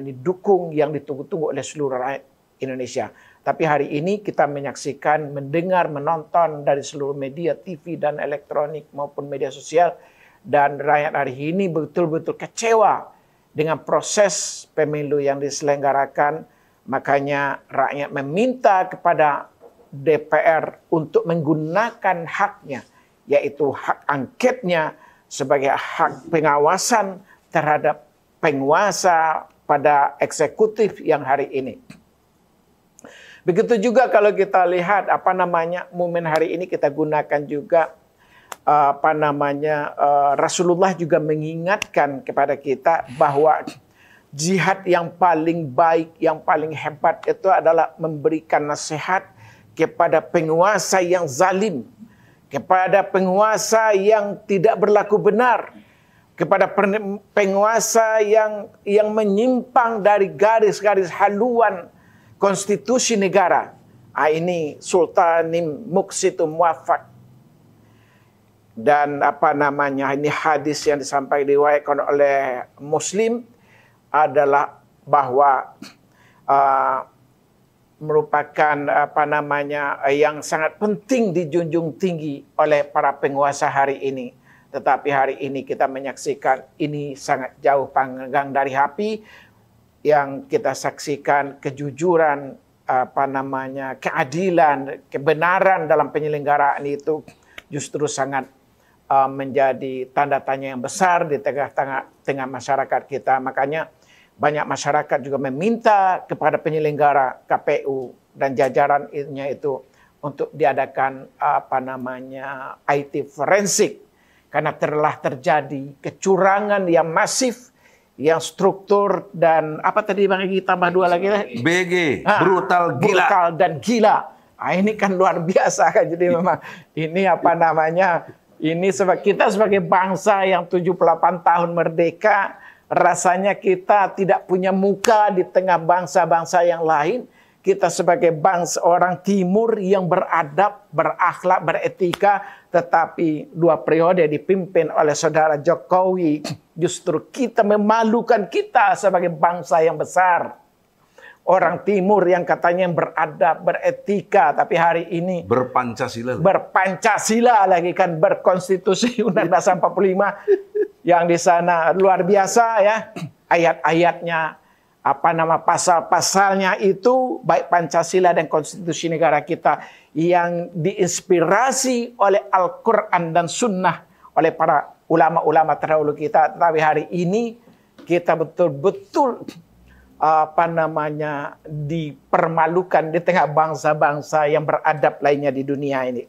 didukung, yang ditunggu-tunggu oleh seluruh rakyat Indonesia. Tapi hari ini kita menyaksikan, mendengar, menonton dari seluruh media TV dan elektronik maupun media sosial, dan rakyat hari ini betul-betul kecewa dengan proses pemilu yang diselenggarakan. Makanya rakyat meminta kepada DPR untuk menggunakan haknya, yaitu hak angketnya sebagai hak pengawasan terhadap penguasa pada eksekutif yang hari ini. Begitu juga kalau kita lihat momen hari ini kita gunakan juga Rasulullah juga mengingatkan kepada kita bahwa jihad yang paling baik, yang paling hebat itu adalah memberikan nasihat kepada penguasa yang zalim, kepada penguasa yang tidak berlaku benar, kepada penguasa yang menyimpang dari garis-garis haluan konstitusi negara. Ini Sultanim Muqsitum Muwaffaq. Dan ini hadis yang disampaikan diriwayatkan oleh Muslim adalah bahwa merupakan yang sangat penting dijunjung tinggi oleh para penguasa hari ini. Tetapi hari ini kita menyaksikan ini sangat jauh panggang dari api. Yang kita saksikan kejujuran, keadilan, kebenaran dalam penyelenggaraan itu justru sangat menjadi tanda tanya yang besar di tengah masyarakat kita. Makanya banyak masyarakat juga meminta kepada penyelenggara KPU dan jajarannya itu untuk diadakan IT forensik, karena telah terjadi kecurangan yang masif, yang struktur dan tadi Bang Egy tambah 2 lagi BG, brutal, gila. Brutal dan gila. Ini kan luar biasa kan. Jadi memang ini ini kita sebagai bangsa yang 78 tahun merdeka, rasanya kita tidak punya muka di tengah bangsa-bangsa yang lain. Kita sebagai bangsa orang timur yang beradab, berakhlak, beretika, tetapi 2 periode dipimpin oleh saudara Jokowi, justru kita memalukan kita sebagai bangsa yang besar. Orang timur yang katanya beradab, beretika, tapi hari ini berpancasila. Berpancasila lagi kan, berkonstitusi Undang-Undang 45 yang di sana luar biasa ya. Ayat-ayatnya, pasal-pasalnya itu baik Pancasila dan konstitusi negara kita yang diinspirasi oleh Al-Quran dan Sunnah oleh para ulama-ulama terdahulu kita. Tapi hari ini kita betul-betul dipermalukan di tengah bangsa-bangsa yang beradab lainnya di dunia ini.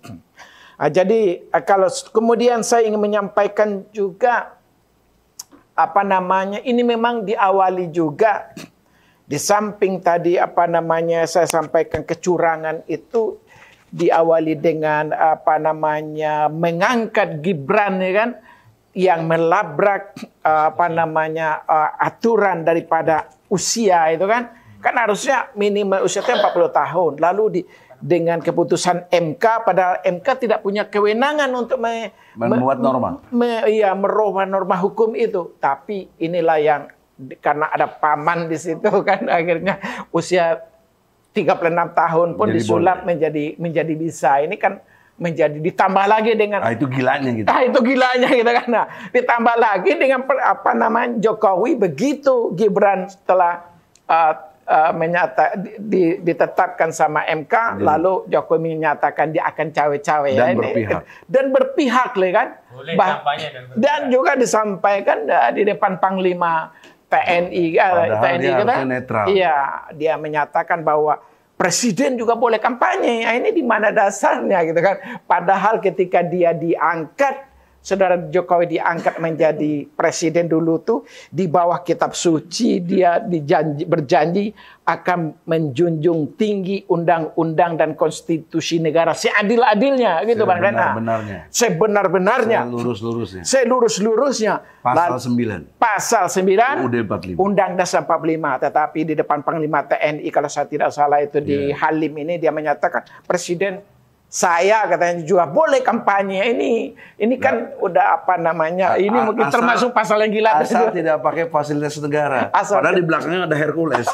Jadi kalau kemudian saya ingin menyampaikan juga ini memang diawali juga di samping tadi saya sampaikan kecurangan itu diawali dengan mengangkat Gibran ya kan, yang melabrak aturan daripada usia itu kan harusnya minimal usia 40 tahun, lalu dengan keputusan MK, padahal MK tidak punya kewenangan untuk membuat norma. Merubah norma hukum itu. Tapi inilah yang karena ada paman di situ kan akhirnya usia 36 tahun pun Jadi disulap menjadi bisa. Ini kan menjadi ditambah lagi dengan itu gilanya gitu. itu gilanya gitu kan. Nah, ditambah lagi dengan Jokowi begitu Gibran setelah ditetapkan sama MK, lalu Jokowi menyatakan dia akan cawe-cawe dan berpihak. Dan berpihak kan. Boleh kampanye dan juga disampaikan di depan Panglima TNI TNI kita. harusnya netral. Iya, dia menyatakan bahwa presiden juga boleh kampanye. Nah, ini di mana dasarnya gitu kan? Padahal ketika dia diangkat, Saudara Jokowi diangkat menjadi presiden dulu tuh di bawah kitab suci dia berjanji akan menjunjung tinggi undang-undang dan konstitusi negara seadil-adilnya gitu Bang Rena. Sebenar-benarnya. Selurus-lurusnya. Pasal 9 UUD 45. Undang Dasar 45. Tetapi di depan Panglima TNI kalau saya tidak salah itu di Halim ini dia menyatakan presiden saya katanya juga boleh kampanye ini kan udah ini mungkin termasuk pasal yang gila. Asal tidak pakai fasilitas negara. Padahal di belakangnya ada Hercules.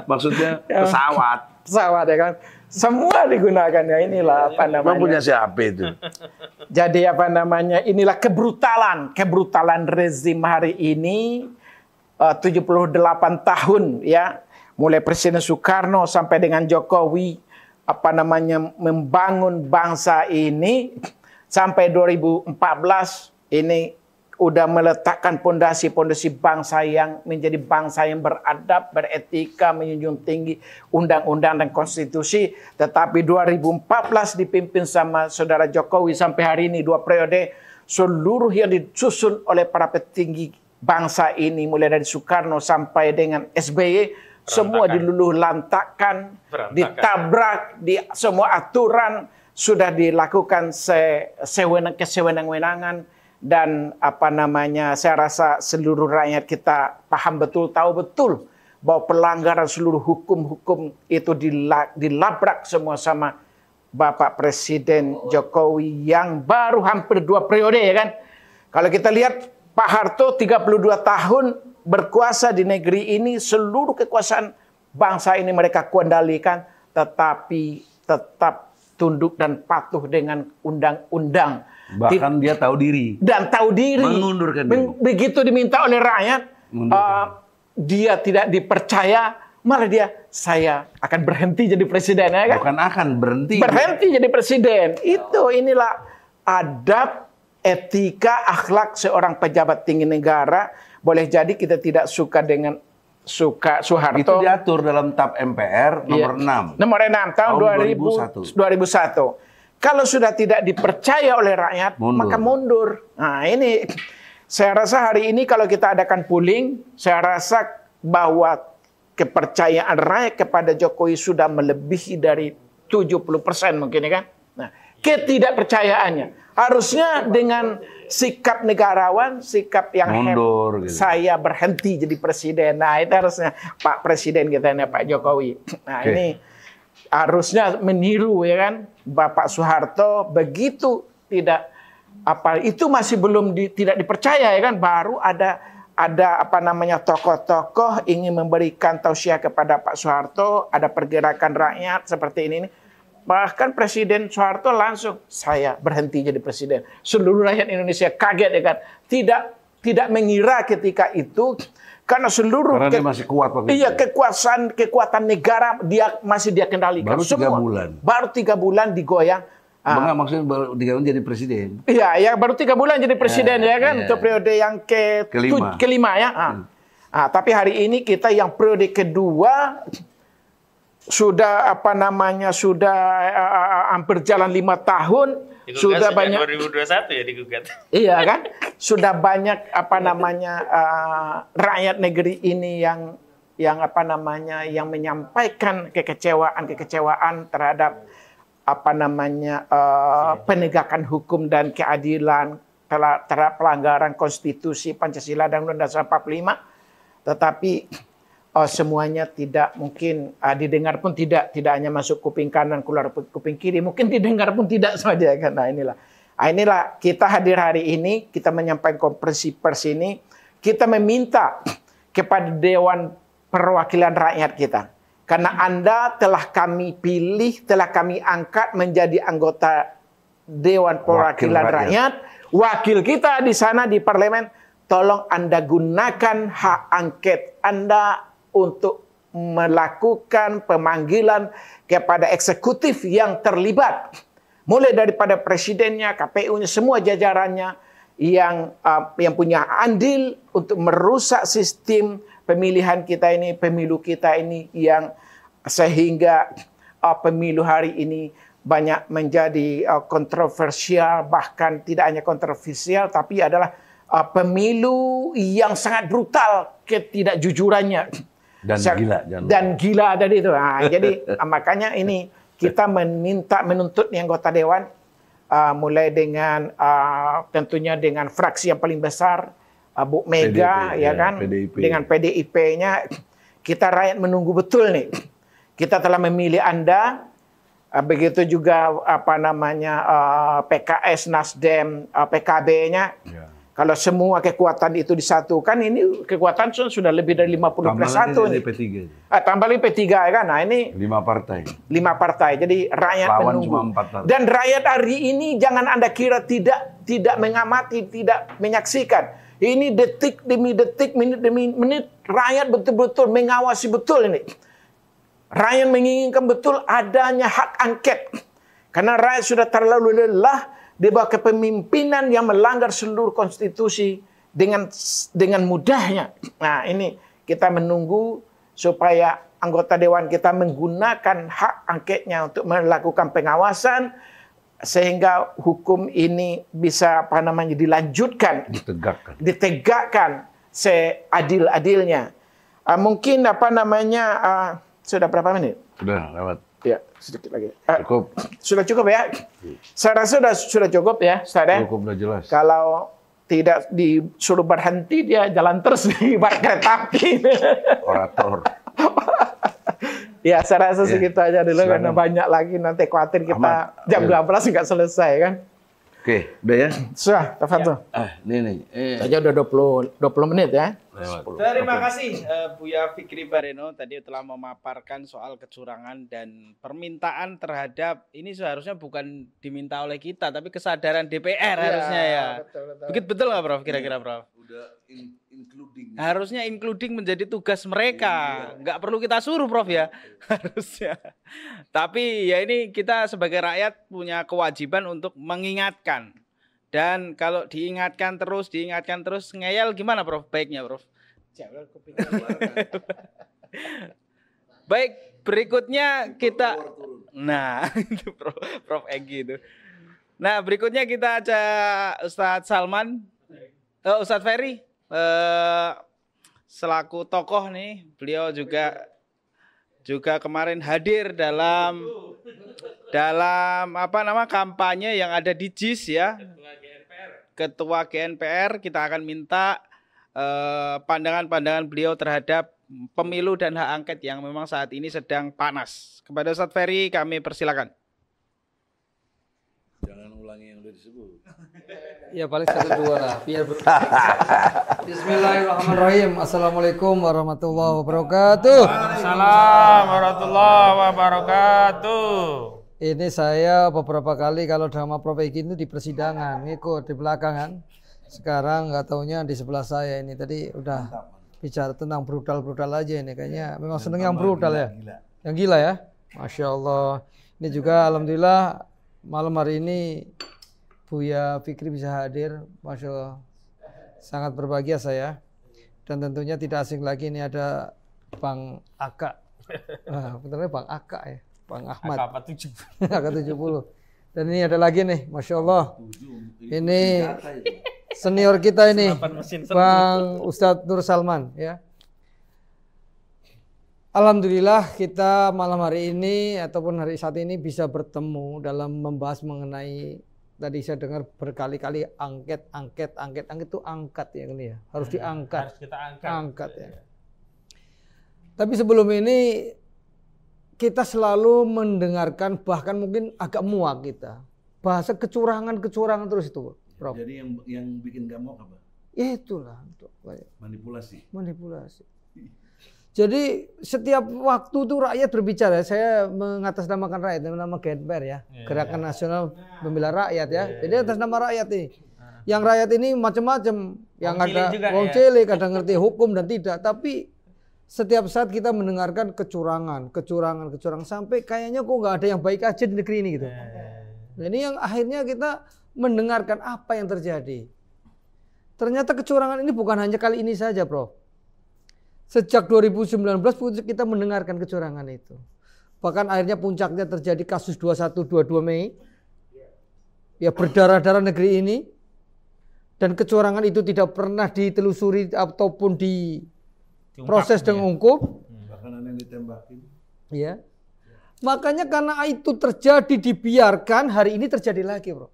Maksudnya pesawat ya kan. Semua digunakan ya inilah Memang punya siapa itu. Jadi inilah kebrutalan rezim hari ini 78 tahun ya. Mulai Presiden Soekarno sampai dengan Jokowi membangun bangsa ini sampai 2014 ini udah meletakkan pondasi-pondasi bangsa yang menjadi bangsa yang beradab, beretika, menjunjung tinggi undang-undang dan konstitusi. Tetapi 2014 dipimpin sama Saudara Jokowi sampai hari ini 2 periode, seluruh yang disusun oleh para petinggi bangsa ini mulai dari Soekarno sampai dengan SBY semua diluluh lantakan, ditabrak, semua aturan sudah dilakukan kesewenang-wenangan dan saya rasa seluruh rakyat kita paham betul, tahu betul bahwa pelanggaran seluruh hukum-hukum itu dilabrak semua sama Bapak Presiden Jokowi yang baru hampir 2 periode ya kan. Kalau kita lihat Pak Harto 32 tahun berkuasa di negeri ini, seluruh kekuasaan bangsa ini mereka kendalikan, tetapi tetap tunduk dan patuh dengan undang-undang. Bahkan dia tahu diri. Dan tahu diri. Mengundurkan diri. Begitu diminta oleh rakyat, dia tidak dipercaya, malah saya akan berhenti jadi presiden. Ya kan? Bukan akan berhenti. Berhenti jadi presiden. Inilah adab, etika, akhlak seorang pejabat tinggi negara. Boleh jadi kita tidak suka dengan Soeharto. Itu diatur dalam TAP MPR nomor 6. Nomor 6 tahun 2001. Kalau sudah tidak dipercaya oleh rakyat, maka mundur. Nah ini, saya rasa hari ini kalau kita adakan polling, saya rasa bahwa kepercayaan rakyat kepada Jokowi sudah melebihi dari 70% mungkin ya kan. Nah, ketidakpercayaannya. Harusnya dengan sikap negarawan, sikap yang mundur, gitu. Saya berhenti jadi presiden. Nah, itu harusnya Pak Presiden kita ini Pak Jokowi. Nah, ini harusnya meniru ya kan Bapak Soeharto, begitu tidak itu masih belum tidak dipercaya ya kan, baru ada tokoh-tokoh ingin memberikan tausiah kepada Pak Soeharto, ada pergerakan rakyat seperti ini. Bahkan Presiden Soeharto langsung, saya berhenti jadi presiden. Seluruh rakyat Indonesia kaget ya kan. Tidak mengira ketika itu, karena dia masih kuat. Iya, kekuatan negara masih dia kendalikan. Baru 3 bulan. Baru 3 bulan digoyang. Enggak, maksudnya baru 3 bulan jadi presiden. Iya, baru 3 bulan jadi presiden ya kan. Untuk periode yang kelima ya. Tapi hari ini kita yang periode kedua sudah hampir jalan 5 tahun. Sudah banyak 2021 ya digugat. Iya kan? Sudah banyak rakyat negeri ini yang menyampaikan kekecewaan terhadap penegakan hukum dan keadilan terhadap pelanggaran konstitusi Pancasila dan Undang-Undang Dasar 45. Tetapi semuanya tidak mungkin didengar pun tidak hanya masuk kuping kanan keluar kuping kiri, mungkin didengar pun tidak saja kan. Nah inilah kita hadir hari ini, kita menyampaikan konferensi pers ini, kita meminta kepada Dewan Perwakilan Rakyat kita, karena Anda telah kami pilih, telah kami angkat menjadi anggota Dewan Perwakilan Rakyat, wakil kita di sana di parlemen. Tolong Anda gunakan hak angket Anda untuk melakukan pemanggilan kepada eksekutif yang terlibat. Mulai daripada presidennya, KPU-nya, semua jajarannya yang punya andil untuk merusak sistem pemilihan kita ini, pemilu kita ini, yang sehingga pemilu hari ini banyak menjadi kontroversial, bahkan tidak hanya kontroversial, tapi adalah pemilu yang sangat brutal ketidakjujurannya dan gila tadi itu. Nah, jadi makanya ini kita menuntut anggota dewan, mulai dengan tentunya dengan fraksi yang paling besar, Bu Mega, PDIP, ya kan, PDIP. Dengan PDIP-nya, kita rakyat menunggu betul nih. Kita telah memilih Anda, begitu juga PKS, Nasdem, PKB-nya. Ya. Kalau semua kekuatan itu disatukan, ini kekuatan sudah lebih dari 50+1 nih. Tambah lagi P3 ya kan. Nah ini 5 partai. 5 partai. Jadi rakyat lawan menunggu. Dan rakyat hari ini jangan Anda kira tidak mengamati, tidak menyaksikan. Ini detik demi detik, menit demi menit, rakyat betul-betul mengawasi betul ini. Rakyat menginginkan betul adanya hak angket. Karena rakyat sudah terlalu lelah di bawah kepemimpinan yang melanggar seluruh konstitusi dengan mudahnya. Nah, ini kita menunggu supaya anggota dewan kita menggunakan hak angketnya untuk melakukan pengawasan sehingga hukum ini bisa dilanjutkan, ditegakkan seadil-adilnya. Mungkin sudah berapa menit? Sudah lewat. Ya, sedikit lagi. Cukup. Sudah cukup ya? Saya rasa sudah cukup ya, Ustaz. Cukup, sudah jelas. Kalau tidak disuruh berhenti, dia jalan terus di kereta api. Orator. Ya, saya rasa segitu aja dulu, karena banyak lagi nanti khawatir kita jam 12 nggak selesai kan. Oke, udah ya? Sudah, tafadhol. Nih. Saja udah 20 menit ya. Terima kasih Buya Fikri Bareno tadi telah memaparkan soal kecurangan dan permintaan terhadap ini seharusnya bukan diminta oleh kita tapi kesadaran DPR harusnya ya. Betul nggak Prof? Kira-kira Prof? Udah including. Harusnya including menjadi tugas mereka. Nggak perlu kita suruh Prof ya. Harusnya. Tapi ya ini kita sebagai rakyat punya kewajiban untuk mengingatkan. Dan kalau diingatkan terus, ngeyel gimana Prof? Baiknya Prof? Baik, berikutnya kita... Nah, itu Prof Egy itu. Nah, berikutnya kita ajak Ustadz Salman, Ustadz Ferry, selaku tokoh nih, beliau juga kemarin hadir dalam kampanye yang ada di JIS ya. Ketua GNPR, kita akan minta pandangan-pandangan beliau terhadap pemilu dan hak angket yang memang saat ini sedang panas. Kepada Ustadz Ferry kami persilakan. Jangan ulangi yang udah disebut. Ya paling 1-2 lah. Biar Bismillahirrahmanirrahim. Assalamualaikum warahmatullahi wabarakatuh. Waalaikumsalam warahmatullahi wabarakatuh. Ini saya beberapa kali kalau sama Prof Egy itu di persidangan, ngikut di belakang kan. Sekarang nggak taunya di sebelah saya ini. Tadi udah bicara tentang brutal-brutal aja ini. Kayaknya memang seneng yang brutal ya. Yang gila ya. Masya Allah. Ini juga alhamdulillah malam hari ini Buya Fikri bisa hadir. Masya Allah. Sangat berbahagia saya. Dan tentunya tidak asing lagi ini ada Bang Aka. Nah, benarnya Bang Aka ya. Bang Ahmad. AK-70. Dan ini ada lagi nih, Masya Allah. Ini senior kita ini, Bang Ustadz Nur Salman. Ya. Alhamdulillah kita malam hari ini ataupun hari saat ini bisa bertemu dalam membahas mengenai, tadi saya dengar berkali-kali angket itu angkat ya ini ya. Harus diangkat. Harus kita angkat. Angkat ya. Tapi sebelum ini kita selalu mendengarkan, bahkan mungkin agak muak kita, bahasa kecurangan terus itu, Prof. Jadi yang bikin gak mau apa? Ya itulah, Manipulasi. Jadi setiap waktu tuh rakyat berbicara. Saya mengatasnamakan rakyat, nama GNPR ya, Gerakan Nasional Pembela Rakyat ya. Jadi atas nama rakyat nih. Yang rakyat ini macam-macam, yang ada wong cilik, kadang ngerti hukum dan tidak, tapi setiap saat kita mendengarkan kecurangan sampai kayaknya kok nggak ada yang baik aja di negeri ini gitu. Nah, ini yang akhirnya kita mendengarkan apa yang terjadi. Ternyata kecurangan ini bukan hanya kali ini saja, Prof. Sejak 2019 kita mendengarkan kecurangan itu. Bahkan akhirnya puncaknya terjadi kasus 21-22 Mei. Ya berdarah-darah negeri ini. Dan kecurangan itu tidak pernah ditelusuri ataupun proses dengan hukum. Bahkan ada yang ditembakin. Ya. Makanya karena itu terjadi dibiarkan, hari ini terjadi lagi, Bro.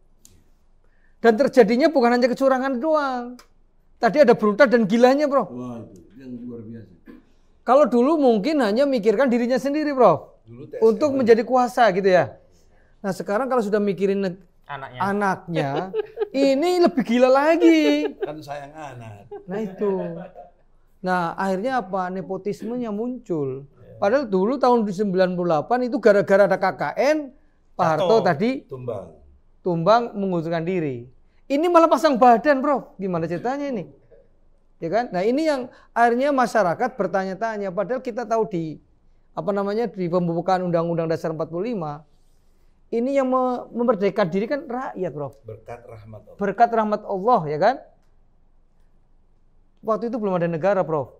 Dan terjadinya bukan hanya kecurangan doang. Tadi ada brutal dan gilanya, Bro. Wah, itu yang luar biasa. Kalau dulu mungkin hanya mikirkan dirinya sendiri, Bro. Untuk menjadi kuasa gitu ya. Nah, sekarang kalau sudah mikirin anaknya ini lebih gila lagi. Kan sayang anak. Nah, itu. Nah, akhirnya apa? Nepotismenya muncul. Padahal dulu tahun 98 itu gara-gara ada KKN, Pak Harto tadi tumbang mengundurkan diri. Ini malah pasang badan, Bro. Gimana ceritanya ini? Ya kan? Nah, ini yang akhirnya masyarakat bertanya-tanya. Padahal kita tahu di di pembukaan Undang-Undang Dasar 45, ini yang memerdekakan diri kan rakyat, Bro. Berkat rahmat Allah. Berkat rahmat Allah, ya kan? Waktu itu belum ada negara, Prof.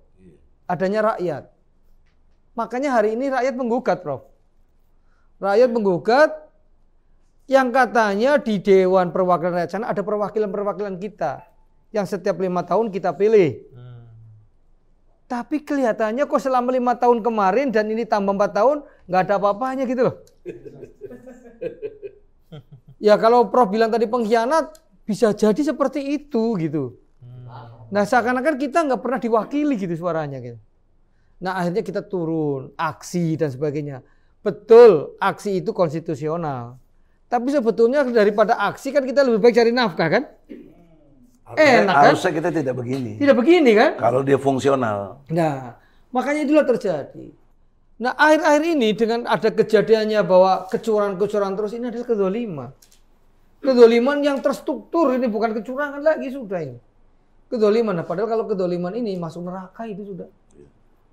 Adanya rakyat. Makanya hari ini rakyat menggugat, Prof. Rakyat menggugat yang katanya di Dewan Perwakilan Rakyat sana ada perwakilan-perwakilan kita yang setiap 5 tahun kita pilih. Tapi kelihatannya kok selama 5 tahun kemarin dan ini tambah 4 tahun nggak ada apa-apanya gitu loh. Ya kalau Prof bilang tadi pengkhianat bisa jadi seperti itu gitu. Nah seakan-akan kita nggak pernah diwakili gitu suaranya gitu. Nah akhirnya kita turun, aksi dan sebagainya. Betul, aksi itu konstitusional. Tapi sebetulnya daripada aksi kan kita lebih baik cari nafkah kan? Enak kan? Harusnya kita tidak begini. Tidak begini kan? Kalau dia fungsional. Nah, makanya itulah terjadi. Nah, akhir-akhir ini dengan ada kejadiannya bahwa kecurangan terus ini adalah kezaliman. Kezaliman yang terstruktur, ini bukan kecurangan lagi sudah ini. Kezaliman. Nah, padahal kalau kezaliman ini masuk neraka itu sudah.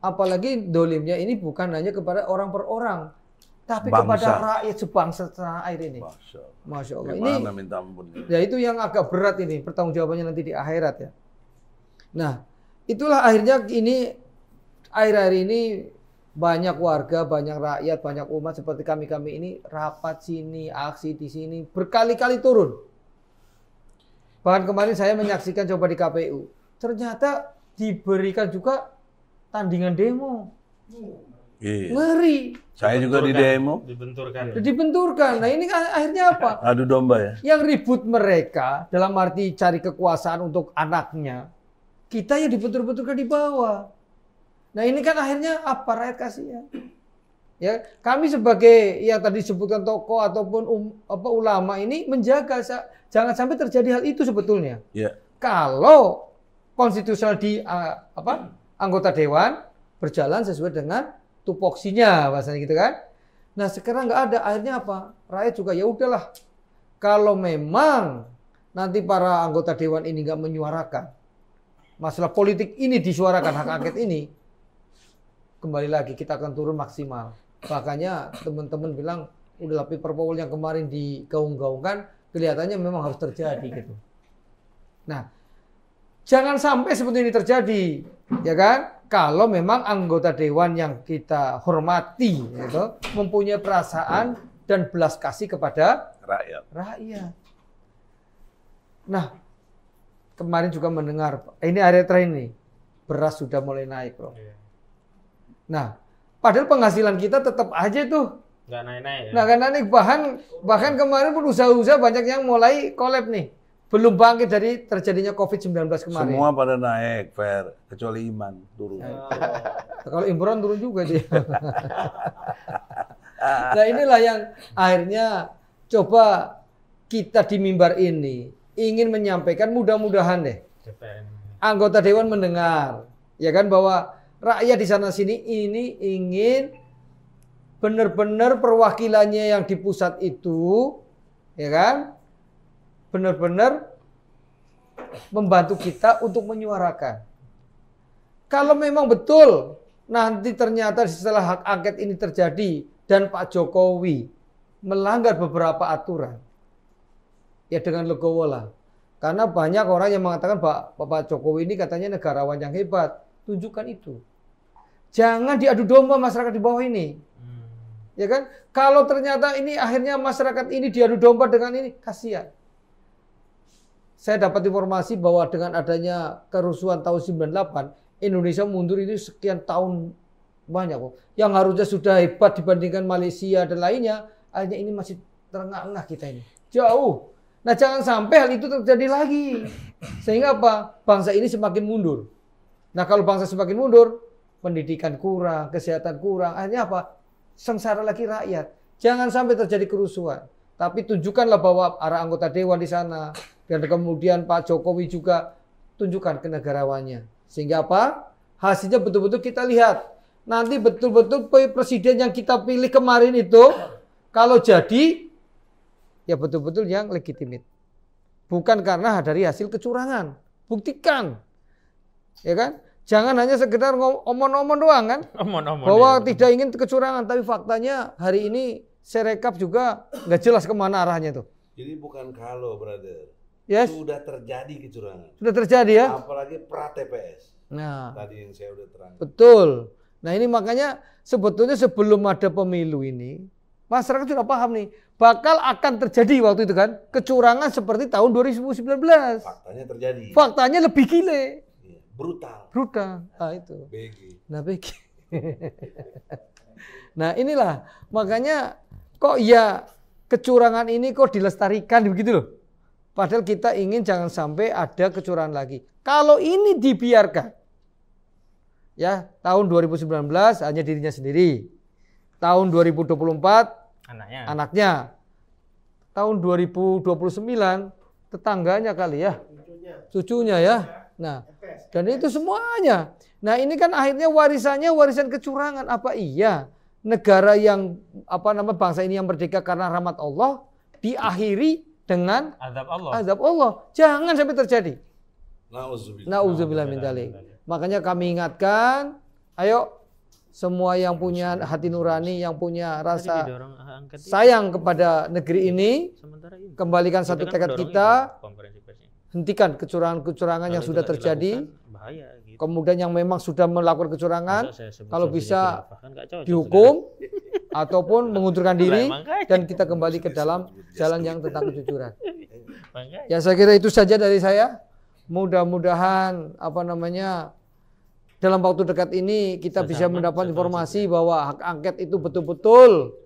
Apalagi dolimnya ini bukan hanya kepada orang per orang, tapi bangsa. kepada rakyat sebangsa setanah air ini. Masya Allah. Ini minta ampun. Ya itu yang agak berat ini, pertanggungjawabannya nanti di akhirat ya. Nah, itulah akhirnya ini akhir-akhir ini banyak warga, banyak rakyat, banyak umat seperti kami-kami ini rapat sini, aksi di sini, berkali-kali turun. Bahkan kemarin saya menyaksikan coba di KPU, ternyata diberikan juga tandingan demo. Iya. Ngeri. Saya juga di demo. Dibenturkan. Nah ini kan akhirnya apa? Adu domba ya. Yang ribut mereka dalam arti cari kekuasaan untuk anaknya. Kita yang dibentur-benturkan di bawah. Nah ini kan akhirnya apa? Rakyat kasihan. Ya, kami sebagai yang tadi disebutkan tokoh ataupun ulama ini menjaga jangan sampai terjadi hal itu sebetulnya. Ya. Kalau konstitusional di anggota dewan berjalan sesuai dengan tupoksinya bahasanya gitu kan. Nah sekarang nggak ada, akhirnya apa? Rakyat juga ya udahlah. Kalau memang nanti para anggota dewan ini nggak menyuarakan masalah politik ini, disuarakan hak angket ini, kembali lagi kita akan turun maksimal. Makanya teman-teman bilang udahlah paperpoll yang kemarin digaung-gaungkan kelihatannya memang harus terjadi gitu. Nah jangan sampai seperti ini terjadi, ya kan? Kalau memang anggota dewan yang kita hormati, gitu, mempunyai perasaan dan belas kasih kepada rakyat. Nah, kemarin juga mendengar, ini area terakhir ini, beras sudah mulai naik, Bro. Nah, padahal penghasilan kita tetap aja tuh nggak naik. Nah, kan naik bahkan kemarin pun usaha-usaha banyak yang mulai collab nih. belum bangkit dari terjadinya COVID-19 kemarin. Semua pada naik, fair, kecuali iman turun. Kalau Imron turun juga dia. Nah inilah yang akhirnya coba kita di mimbar ini ingin menyampaikan, mudah-mudahan deh anggota dewan mendengar, ya kan, bahwa rakyat di sana sini ini ingin benar-benar perwakilannya yang di pusat itu, ya kan, benar-benar membantu kita untuk menyuarakan. Kalau memang betul nanti ternyata setelah hak angket ini terjadi dan Pak Jokowi melanggar beberapa aturan, ya dengan legowo lah. Karena banyak orang yang mengatakan Pak Jokowi ini katanya negarawan yang hebat. Tunjukkan itu. Jangan diadu domba masyarakat di bawah ini. Ya kan? Kalau ternyata ini akhirnya masyarakat ini diadu domba dengan ini, kasihan. Saya dapat informasi bahwa dengan adanya kerusuhan tahun 98, Indonesia mundur itu sekian tahun banyak kok. Yang harusnya sudah hebat dibandingkan Malaysia dan lainnya, akhirnya ini masih terengah-engah kita ini. Jauh. Nah jangan sampai hal itu terjadi lagi. Sehingga apa? Bangsa ini semakin mundur. Nah kalau bangsa semakin mundur, pendidikan kurang, kesehatan kurang, akhirnya apa? Sengsara lagi rakyat. Jangan sampai terjadi kerusuhan. Tapi tunjukkanlah bahwa para anggota dewan di sana, dan kemudian Pak Jokowi juga tunjukkan kenegarawannya. Sehingga apa? Hasilnya betul-betul kita lihat. Nanti betul-betul presiden yang kita pilih kemarin itu, kalau jadi, ya betul-betul yang legitimit. Bukan karena dari hasil kecurangan. Buktikan. Ya kan? Jangan hanya sekedar omong-omong doang kan? Omong-omong bahwa ya. tidak ingin kecurangan. Tapi faktanya hari ini Serekap juga nggak jelas kemana arahnya tuh. Jadi bukan kalau, brother. Yes. Sudah terjadi kecurangan. Sudah terjadi ya? Apalagi pra-TPS. Nah, Tadi yang saya udah terangkan. betul. Nah ini makanya sebetulnya sebelum ada pemilu ini, masyarakat sudah paham nih. Bakal akan terjadi waktu itu kan, kecurangan seperti tahun 2019. Faktanya terjadi. Faktanya lebih gile. Iya, brutal. Brutal. Nah itu. BG. Nah BG. Nah inilah, makanya kok ya kecurangan ini kok dilestarikan begitu loh. Padahal kita ingin jangan sampai ada kecurangan lagi. Kalau ini dibiarkan, ya tahun 2019 hanya dirinya sendiri. Tahun 2024 anaknya. Tahun 2029 tetangganya kali ya. Cucunya ya. Nah, dan itu semuanya. Nah, ini kan akhirnya warisannya warisan kecurangan. Apa iya negara yang bangsa ini yang merdeka karena rahmat Allah diakhiri dengan azab Allah. Jangan sampai terjadi. Nauzubillah min dzalik. Makanya kami ingatkan, ayo semua yang punya hati nurani, yang punya rasa sayang kepada negeri ini, kembalikan satu tekad kita, hentikan kecurangan-kecurangan yang sudah terjadi. Kemudian yang memang sudah melakukan kecurangan, kalau bisa dihukum ataupun mengundurkan diri dan kita kembali ke dalam jalan yang tentang kejujuran. Ya saya kira itu saja dari saya. Mudah-mudahan dalam waktu dekat ini kita bisa mendapat informasi bahwa hak angket itu betul-betul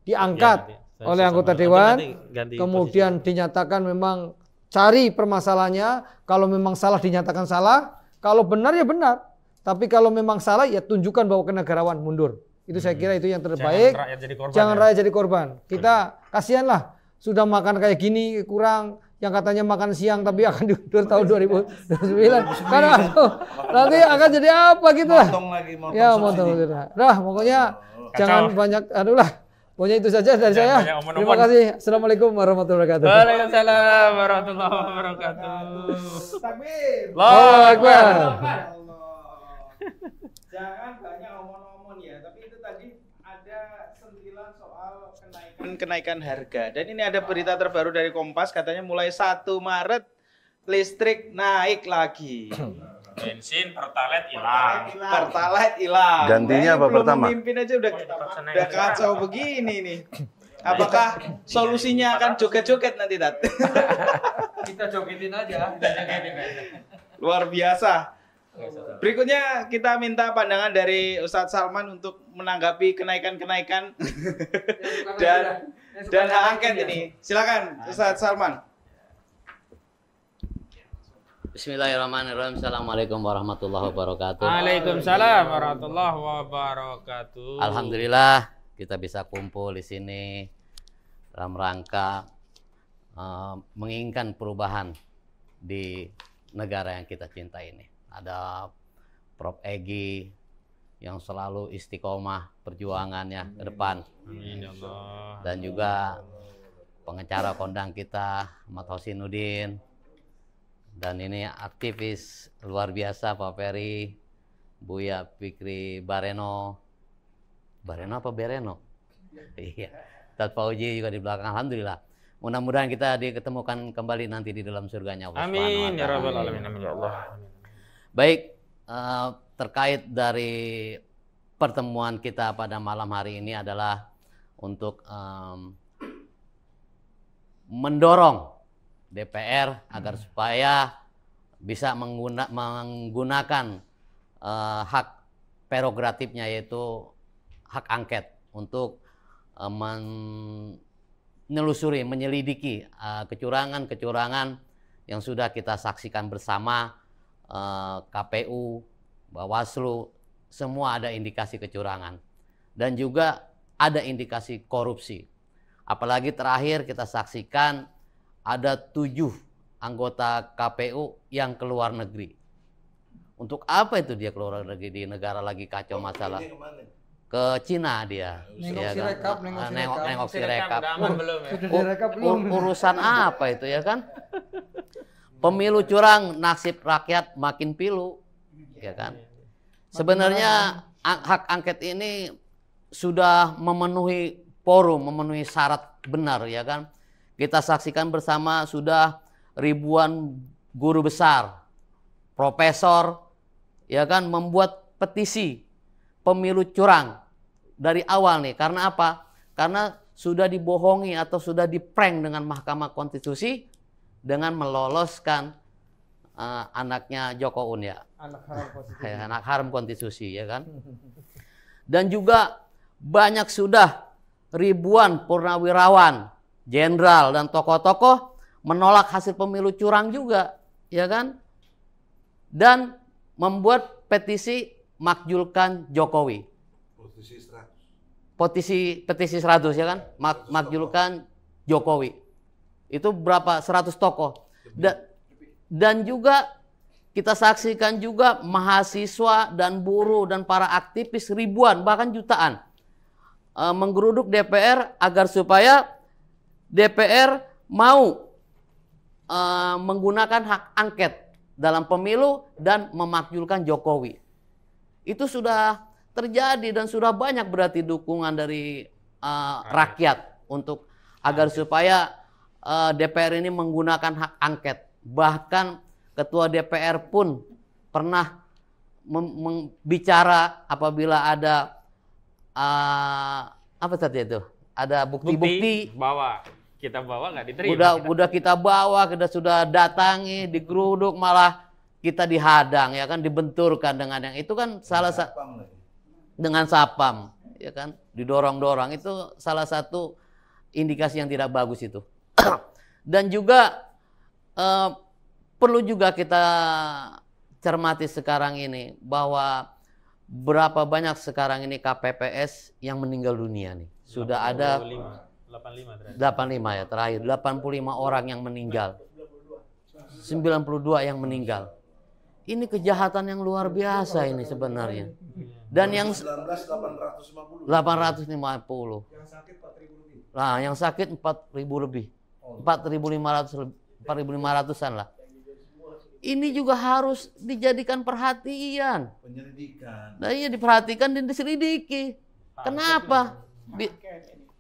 diangkat oleh anggota dewan, kemudian dinyatakan memang cari permasalahannya, kalau memang salah dinyatakan salah, kalau benar ya benar, tapi kalau memang salah ya tunjukkan bahwa kenegarawan mundur. Itu saya kira itu yang terbaik. Jangan rakyat jadi korban. Kita kasihanlah sudah makan kayak gini kurang. Yang katanya makan siang tapi akan diundur tahun 2029. Karena nanti akan jadi apa gitu lah. Motong. Nah, pokoknya jangan banyak Pokoknya itu saja dari saya. Terima kasih. Assalamualaikum warahmatullahi wabarakatuh. Waalaikumsalam warahmatullahi wabarakatuh. Takbir. Allahu Akbar. Jangan banyak omong-omong ya, tapi itu tadi ada sentilan soal kenaikan harga. Dan ini ada berita terbaru dari Kompas, katanya mulai 1 Maret listrik naik lagi. Bensin, Pertalite hilang. Pertalite hilang. Gantinya apa pertama? Memimpin aja udah kacau begini nih. Apakah solusinya akan joget-joget nanti, Tat? Kita jogetin aja. Luar biasa. Berikutnya kita minta pandangan dari Ustadz Salman untuk menanggapi kenaikan-kenaikan dan hak angket ini. Silakan Ustadz Salman. Bismillahirrahmanirrahim. Assalamualaikum warahmatullahi wabarakatuh. Waalaikumsalam warahmatullahi wabarakatuh. Alhamdulillah kita bisa kumpul di sini dalam rangka menginginkan perubahan di negara yang kita cinta ini. Ada Prof. Egy yang selalu istiqomah perjuangannya ke depan. Amin ya Allah. Dan juga pengacara kondang kita Ahmad Hosinuddin. Dan ini aktivis luar biasa Pak Ferry, Buya Fikri Bareno. Bareno apa Bereno? Iya. Ustaz Fauji juga di belakang. Alhamdulillah. Mudah-mudahan kita diketemukan kembali nanti di dalam surganya Allah. Amin ya rabbal alamin. Amin ya Allah. Baik, terkait dari pertemuan kita pada malam hari ini adalah untuk mendorong DPR agar supaya bisa menggunakan hak prerogatifnya, yaitu hak angket, untuk menelusuri, menyelidiki kecurangan-kecurangan yang sudah kita saksikan bersama. KPU, Bawaslu, semua ada indikasi kecurangan dan juga ada indikasi korupsi. Apalagi terakhir kita saksikan ada 7 anggota KPU yang keluar negeri. Untuk apa itu dia keluar negeri di negara lagi kacau masalah? Ke Cina dia. Nengok si rekap. Urusan apa itu ya kan? Pemilu curang, nasib rakyat makin pilu, ya kan? Sebenarnya hak angket ini sudah memenuhi forum, memenuhi syarat benar, ya kan? Kita saksikan bersama sudah ribuan guru besar, profesor, ya kan, membuat petisi pemilu curang dari awal nih. Karena apa? Karena sudah dibohongi atau sudah diprank dengan Mahkamah Konstitusi dengan meloloskan anaknya Joko Unya, anak haram konstitusi, ya kan? Dan juga banyak sudah ribuan purnawirawan, jenderal dan tokoh-tokoh menolak hasil pemilu curang juga, ya kan? Dan membuat petisi makjulkan Jokowi. Petisi 100, ya kan? Makjulkan Jokowi. Itu berapa? 100 tokoh. Dan juga kita saksikan juga mahasiswa dan buruh dan para aktivis ribuan bahkan jutaan menggeruduk DPR agar supaya DPR mau menggunakan hak angket dalam pemilu dan memakjulkan Jokowi. Itu sudah terjadi dan sudah banyak berarti dukungan dari rakyat untuk agar supaya DPR ini menggunakan hak angket. Bahkan ketua DPR pun pernah bicara apabila ada apa tadi itu? Ada bukti-bukti kita bawa nggak diterima. Udah kita bawa, kita sudah datangi, digeruduk, malah kita dihadang, ya kan, dibenturkan dengan yang itu kan salah satu dengan sapam, ya kan, didorong-dorong, itu salah satu indikasi yang tidak bagus itu. Dan juga perlu juga kita cermati sekarang ini bahwa berapa banyak sekarang ini KPPS yang meninggal dunia nih. Sudah ada 85 ya terakhir, 85 orang yang meninggal. 92 yang meninggal. Ini kejahatan yang luar biasa ini sebenarnya. Dan yang 850. Yang sakit 4.000 lebih. Nah, yang sakit 4.000 lebih. 4.500-an lah. Ini juga harus dijadikan perhatian. Penyelidikan. Nah, iya, diperhatikan dan diselidiki. Kenapa?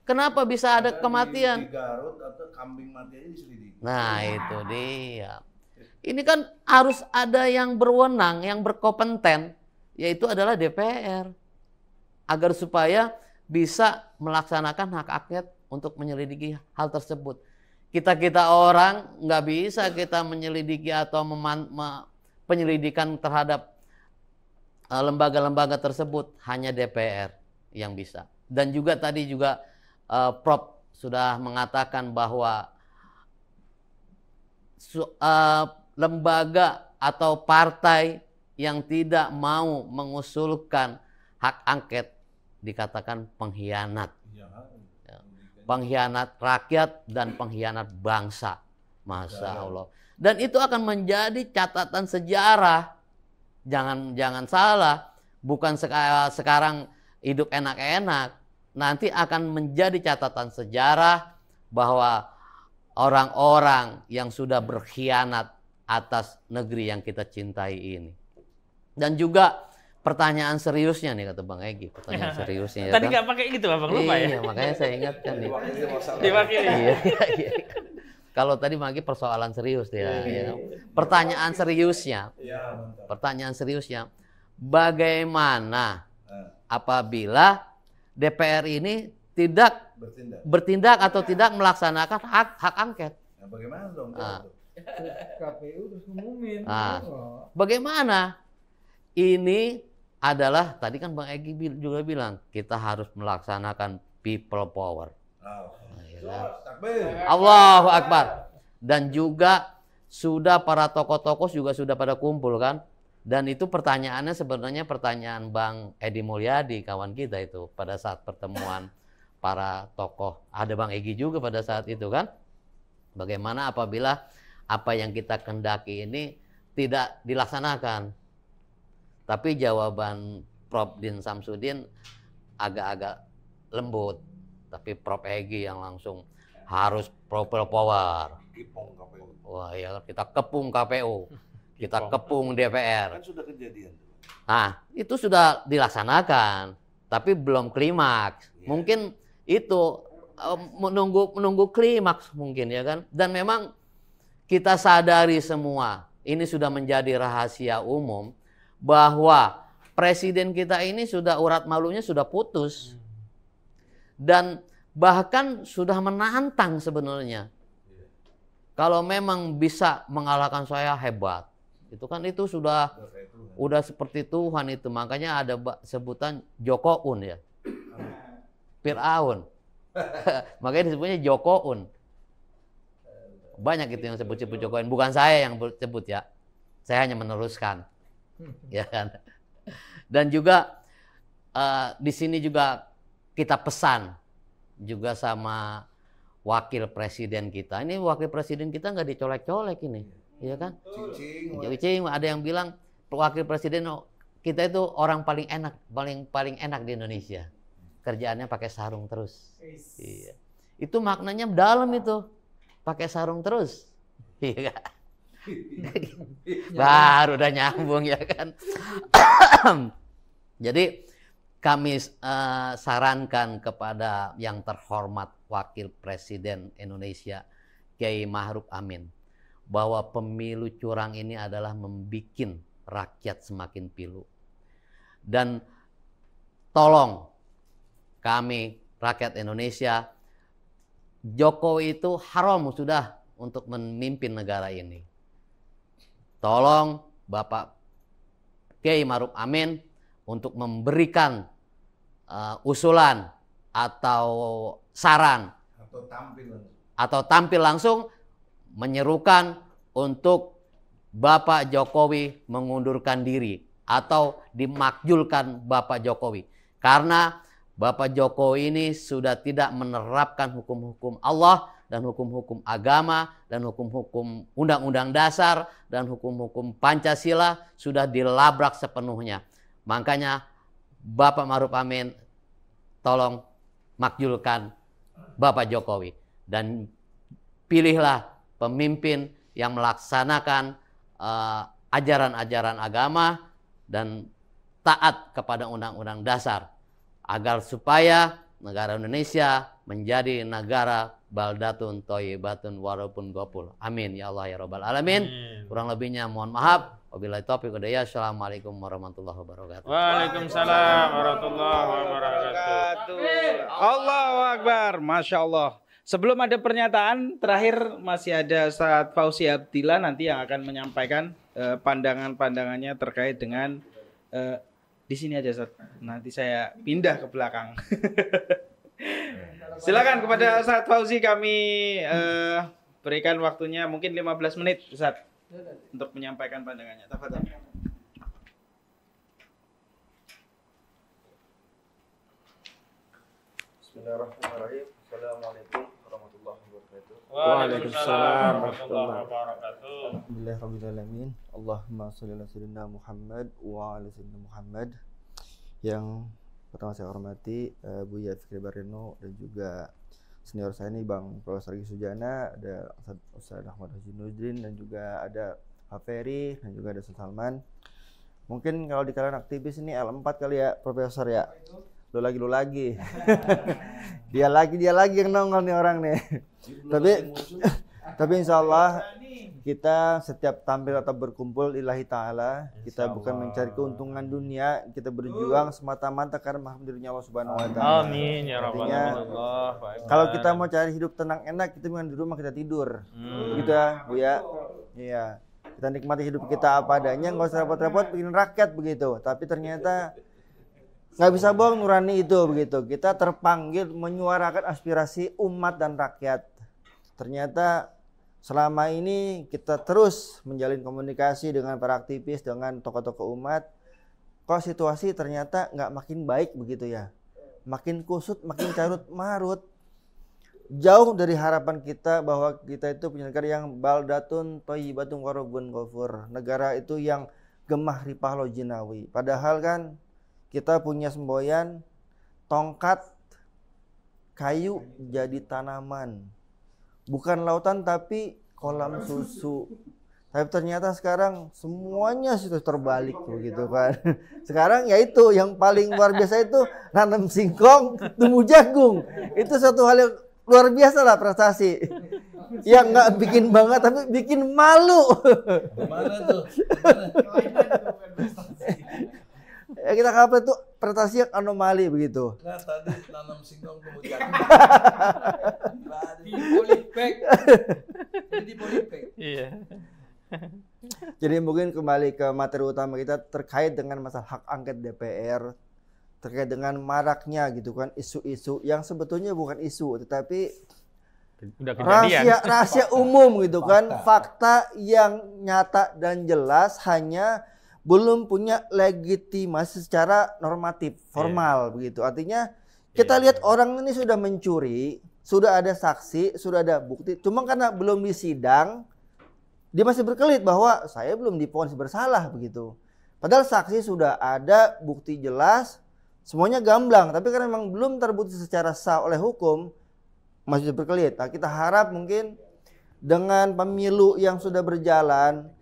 Kenapa bisa ada kematian? Nah, itu dia. Ini kan harus ada yang berwenang, yang berkompeten, yaitu adalah DPR. Agar supaya bisa melaksanakan hak angket untuk menyelidiki hal tersebut. Kita orang nggak bisa kita menyelidiki atau penyelidikan terhadap lembaga-lembaga tersebut, hanya DPR yang bisa. Dan juga tadi juga Prof sudah mengatakan bahwa lembaga atau partai yang tidak mau mengusulkan hak angket dikatakan pengkhianat. Pengkhianat rakyat dan pengkhianat bangsa. Masya Allah. Dan itu akan menjadi catatan sejarah. Jangan salah. Bukan sekarang hidup enak-enak. Nanti akan menjadi catatan sejarah bahwa orang-orang yang sudah berkhianat atas negeri yang kita cintai ini. Dan juga pertanyaan seriusnya nih kata Bang Egy, pertanyaan seriusnya. Tadi nggak pakai gitu Bang, lupa ya. Iya, makanya saya ingatkan nih. Diwakili. Iya. Kalau tadi Bang Egy persoalan serius dia. Ya. Pertanyaan seriusnya. Pertanyaan seriusnya. Bagaimana apabila DPR ini tidak bertindak atau tidak melaksanakan hak angket? Nah, bagaimana dong? KPU terus ngumumin. Bagaimana? Ini adalah tadi kan Bang Egy juga bilang kita harus melaksanakan people power. Allahu Akbar. Dan juga sudah para tokoh-tokoh juga sudah pada kumpul kan. Dan itu pertanyaannya sebenarnya pertanyaan Bang Edi Mulyadi kawan kita itu pada saat pertemuan para tokoh. Ada Bang Egy juga pada saat itu kan. Bagaimana apabila apa yang kita kendaki ini tidak dilaksanakan. Tapi jawaban Prof. Din Samsudin agak-agak lembut. Tapi Prof. Egy yang langsung harus people power. Wah ya kita kepung KPU. Kita kepung DPR. Kan sudah kejadian. Nah itu sudah dilaksanakan. Tapi belum klimaks. Mungkin itu menunggu klimaks mungkin ya kan. Dan memang kita sadari semua. Ini sudah menjadi rahasia umum. Bahwa presiden kita ini sudah urat malunya sudah putus. Dan bahkan sudah menantang sebenarnya. Kalau memang bisa mengalahkan saya hebat. Itu kan itu sudah seperti Tuhan itu. Makanya ada sebutan Jokoun ya. Fir'aun. Makanya disebutnya Jokoun. Banyak itu yang sebut-sebut Jokoun. Bukan saya yang sebut ya. Saya hanya meneruskan. Ya kan. Dan juga di sini juga kita pesan juga sama wakil presiden kita. Ini wakil presiden kita nggak dicolek-colek ini, ya kan? Cing-cing. Ada yang bilang wakil presiden kita itu orang paling enak di Indonesia. Kerjaannya pakai sarung terus. Iya. Itu maknanya dalam itu. Pakai sarung terus. Iya. Baru udah nyambung ya kan. Jadi kami sarankan kepada yang terhormat Wakil Presiden Indonesia Kiai Ma'ruf Amin bahwa pemilu curang ini adalah membikin rakyat semakin pilu. Dan tolong kami rakyat Indonesia, Jokowi itu haram sudah untuk memimpin negara ini. Tolong Bapak Kiai Ma'ruf Amin untuk memberikan usulan atau saran atau tampil langsung menyerukan untuk Bapak Jokowi mengundurkan diri atau dimakjulkan Bapak Jokowi. Karena Bapak Jokowi ini sudah tidak menerapkan hukum-hukum Allah dan hukum-hukum agama dan hukum-hukum undang-undang dasar dan hukum-hukum Pancasila sudah dilabrak sepenuhnya. Makanya Bapak Ma'ruf Amin tolong makjulkan Bapak Jokowi dan pilihlah pemimpin yang melaksanakan ajaran-ajaran agama dan taat kepada undang-undang dasar agar supaya negara Indonesia menjadi negara baldatun thayyibatun warabun ghafur. Amin ya Allah ya rabbal alamin. Kurang lebihnya mohon maaf. Wabillahi taufiq wal hidayah. Assalamualaikum warahmatullahi wabarakatuh. Waalaikumsalam warahmatullahi wabarakatuh. Allahu Akbar, Masya Allah. Sebelum ada pernyataan terakhir masih ada Ustaz Fauzi Abdillah nanti yang akan menyampaikan pandangan-pandangannya terkait dengan di sini aja Ustaz. Nanti saya pindah ke belakang. Silakan kepada Ustaz Fauzi kami berikan waktunya mungkin 15 menit Ustaz. untuk menyampaikan pandangannya. Tafadhol. Bismillahirrahmanirrahim. Assalamualaikum warahmatullahi wabarakatuh. Waalaikumsalam warahmatullahi wabarakatuh. Alhamdulillahirrahmanirrahim. Allahumma sholli ala sayyidina Muhammad wa ala sayyidina Muhammad. Yang pertama saya hormati Buya Fikri Bareno dan juga senior saya ini Bang Profesor Egi Sujana, ada Ustaz Ahmad Haji Nurdin dan juga ada Pak Ferry dan juga ada Ustaz Salman. Mungkin kalau di kalangan aktivis ini L4 kali ya Profesor ya. Lu lagi. dia lagi yang nongol nih orang nih. Tapi insya Allah kita setiap tampil atau berkumpul lillahi ta'ala, kita bukan mencari keuntungan dunia, kita berjuang semata-mata karena mahmudnya Allah Subhanahu wa taala. Amin ya rabbal alamin. Kalau kita mau cari hidup tenang enak, kita bukan di rumah, kita tidur. Gitu ya, Bu ya. Iya. Kita nikmati hidup kita apa adanya, enggak usah repot-repot bikin rakyat begitu. Tapi ternyata nggak bisa bohong nurani itu begitu. Kita terpanggil menyuarakan aspirasi umat dan rakyat. Ternyata selama ini kita terus menjalin komunikasi dengan para aktivis, dengan tokoh-tokoh umat. Kok situasi ternyata nggak makin baik begitu ya. Makin kusut, makin carut marut. Jauh dari harapan kita bahwa kita itu punya negara yang baldatun thayyibatun wa rabbun ghafur. Negara itu yang gemah ripah lo jinawi. Padahal kan kita punya semboyan tongkat kayu jadi tanaman. Bukan lautan tapi kolam susu. Tapi ternyata sekarang semuanya sudah terbalik begitu kan. Sekarang ya itu yang paling luar biasa itu nanam singkong, tumbuh jagung. Itu satu hal yang luar biasa lah prestasi. Yang nggak bikin bangga tapi bikin malu. Gimana tuh? Ya kita kapan itu prestasi yang anomali begitu. Nah tadi nanam singkong kemudian Di polybag. Jadi di polybag. Iya. Jadi mungkin kembali ke materi utama kita terkait dengan masalah hak angket DPR, terkait dengan maraknya gitu kan isu-isu yang sebetulnya bukan isu tetapi Udah kejadian. rahasia umum gitu kan, fakta yang nyata dan jelas hanya belum punya legitimasi secara normatif formal begitu. Artinya kita lihat orang ini sudah mencuri, sudah ada saksi, sudah ada bukti, cuma karena belum disidang dia masih berkelit bahwa saya belum divonis bersalah begitu. Padahal saksi sudah ada, bukti jelas, semuanya gamblang, tapi karena memang belum terbukti secara sah oleh hukum masih berkelit. Nah, kita harap mungkin dengan pemilu yang sudah berjalan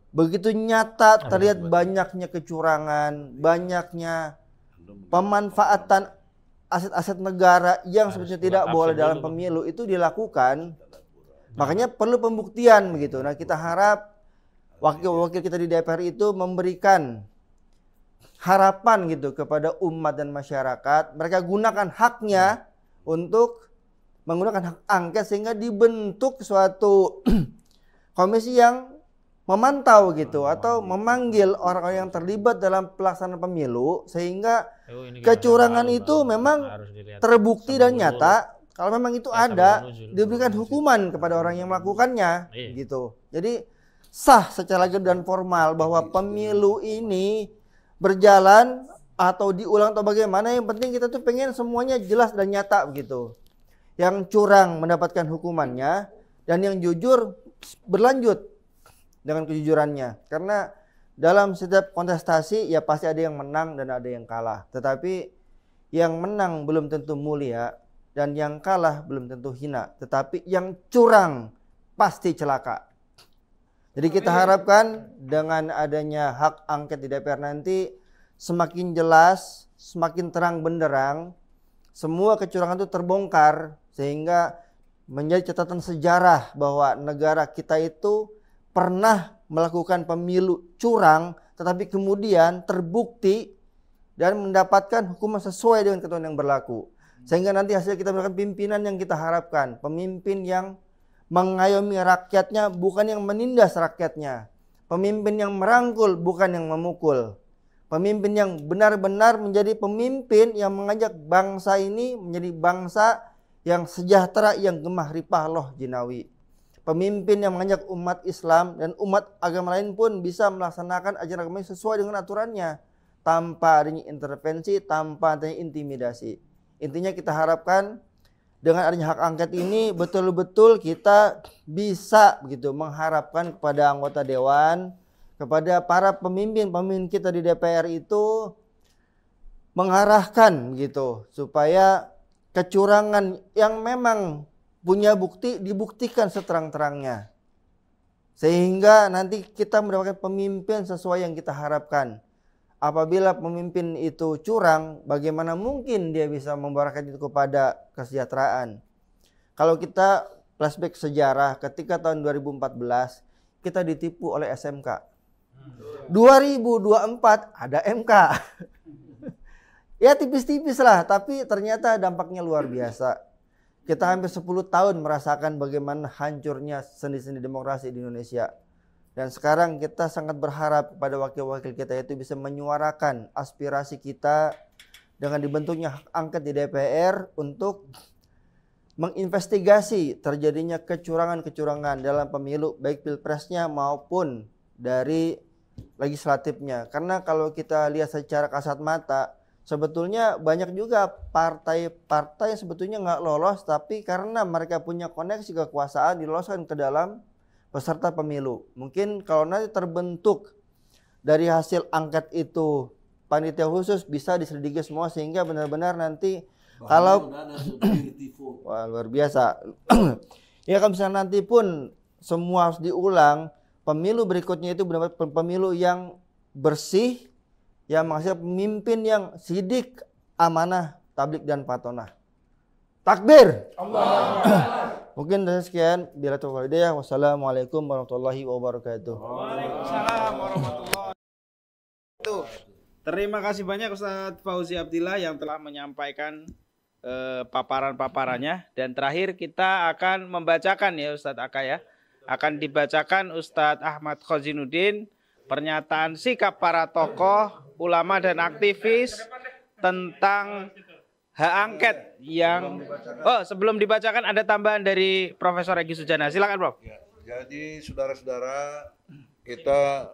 begitu nyata terlihat banyaknya kecurangan, banyaknya pemanfaatan aset-aset negara yang sebetulnya tidak boleh dalam pemilu itu dilakukan. Makanya perlu pembuktian begitu. Nah, kita harap wakil-wakil kita di DPR itu memberikan harapan gitu kepada umat dan masyarakat. Mereka gunakan haknya untuk menggunakan hak angket sehingga dibentuk suatu komisi yang memantau gitu atau memanggil orang-orang yang terlibat dalam pelaksanaan pemilu sehingga kecurangan itu memang terbukti dan nyata. Kalau memang itu ada, diberikan hukuman kepada orang yang melakukannya gitu. Jadi sah secara legal dan formal bahwa pemilu ini berjalan atau diulang atau bagaimana, yang penting kita tuh pengen semuanya jelas dan nyata begitu. Yang curang mendapatkan hukumannya dan yang jujur berlanjut dengan kejujurannya. Karena dalam setiap kontestasi ya pasti ada yang menang dan ada yang kalah. Tetapi yang menang belum tentu mulia dan yang kalah belum tentu hina. Tetapi yang curang pasti celaka. Jadi kita harapkan dengan adanya hak angket di DPR nanti semakin jelas, semakin terang benderang, semua kecurangan itu terbongkar sehingga menjadi catatan sejarah bahwa negara kita itu pernah melakukan pemilu curang tetapi kemudian terbukti dan mendapatkan hukuman sesuai dengan ketentuan yang berlaku. Sehingga nanti hasil kita melakukan pimpinan yang kita harapkan, pemimpin yang mengayomi rakyatnya bukan yang menindas rakyatnya, pemimpin yang merangkul bukan yang memukul, pemimpin yang benar-benar menjadi pemimpin yang mengajak bangsa ini menjadi bangsa yang sejahtera, yang gemah ripah loh jinawi. pemimpin yang mengajak umat Islam dan umat agama lain pun bisa melaksanakan ajaran agama sesuai dengan aturannya tanpa adanya intervensi, tanpa adanya intimidasi. Intinya kita harapkan dengan adanya hak angket ini betul-betul kita bisa begitu mengharapkan kepada anggota dewan, kepada para pemimpin kita di DPR itu mengarahkan gitu supaya kecurangan yang memang punya bukti dibuktikan seterang-terangnya. Sehingga nanti kita mendapatkan pemimpin sesuai yang kita harapkan. Apabila pemimpin itu curang, bagaimana mungkin dia bisa membawakan itu kepada kesejahteraan? Kalau kita flashback sejarah, ketika tahun 2014 kita ditipu oleh SMK. 2024 ada MK. Ya tipis-tipis lah, tapi ternyata dampaknya luar biasa. Kita hampir 10 tahun merasakan bagaimana hancurnya sendi-sendi demokrasi di Indonesia. Dan sekarang kita sangat berharap pada wakil-wakil kita itu bisa menyuarakan aspirasi kita dengan dibentuknya hak angket di DPR untuk menginvestigasi terjadinya kecurangan-kecurangan dalam pemilu baik pilpresnya maupun dari legislatifnya. Karena kalau kita lihat secara kasat mata, sebetulnya banyak juga partai-partai yang sebetulnya nggak lolos, tapi karena mereka punya koneksi kekuasaan diloloskan ke dalam peserta pemilu. Mungkin kalau nanti terbentuk dari hasil angket itu panitia khusus bisa diselidiki semua sehingga benar-benar nanti kalau wah, luar biasa. Ya kalau misalnya nanti pun semua harus diulang, pemilu berikutnya itu benar-benar pemilu yang bersih, yang menghasilkan pemimpin yang sidik, amanah, tablik dan patonah. Takbir. Mungkin dari sekian, bila taufiq hidayah. Wassalamualaikum warahmatullahi wabarakatuh. Waalaikumsalam warahmatullahi wabarakatuh. Terima kasih banyak Ustadz Fauzi Abdillah yang telah menyampaikan paparan-paparannya. Dan terakhir kita akan membacakan ya Ustadz Aka ya. Akan dibacakan Ustadz Ahmad Khozinuddin pernyataan sikap para tokoh, ulama dan aktivis tentang hak angket yang sebelum dibacakan ada tambahan dari Profesor Egy Sujana. Silakan, Prof. Ya, jadi saudara-saudara, kita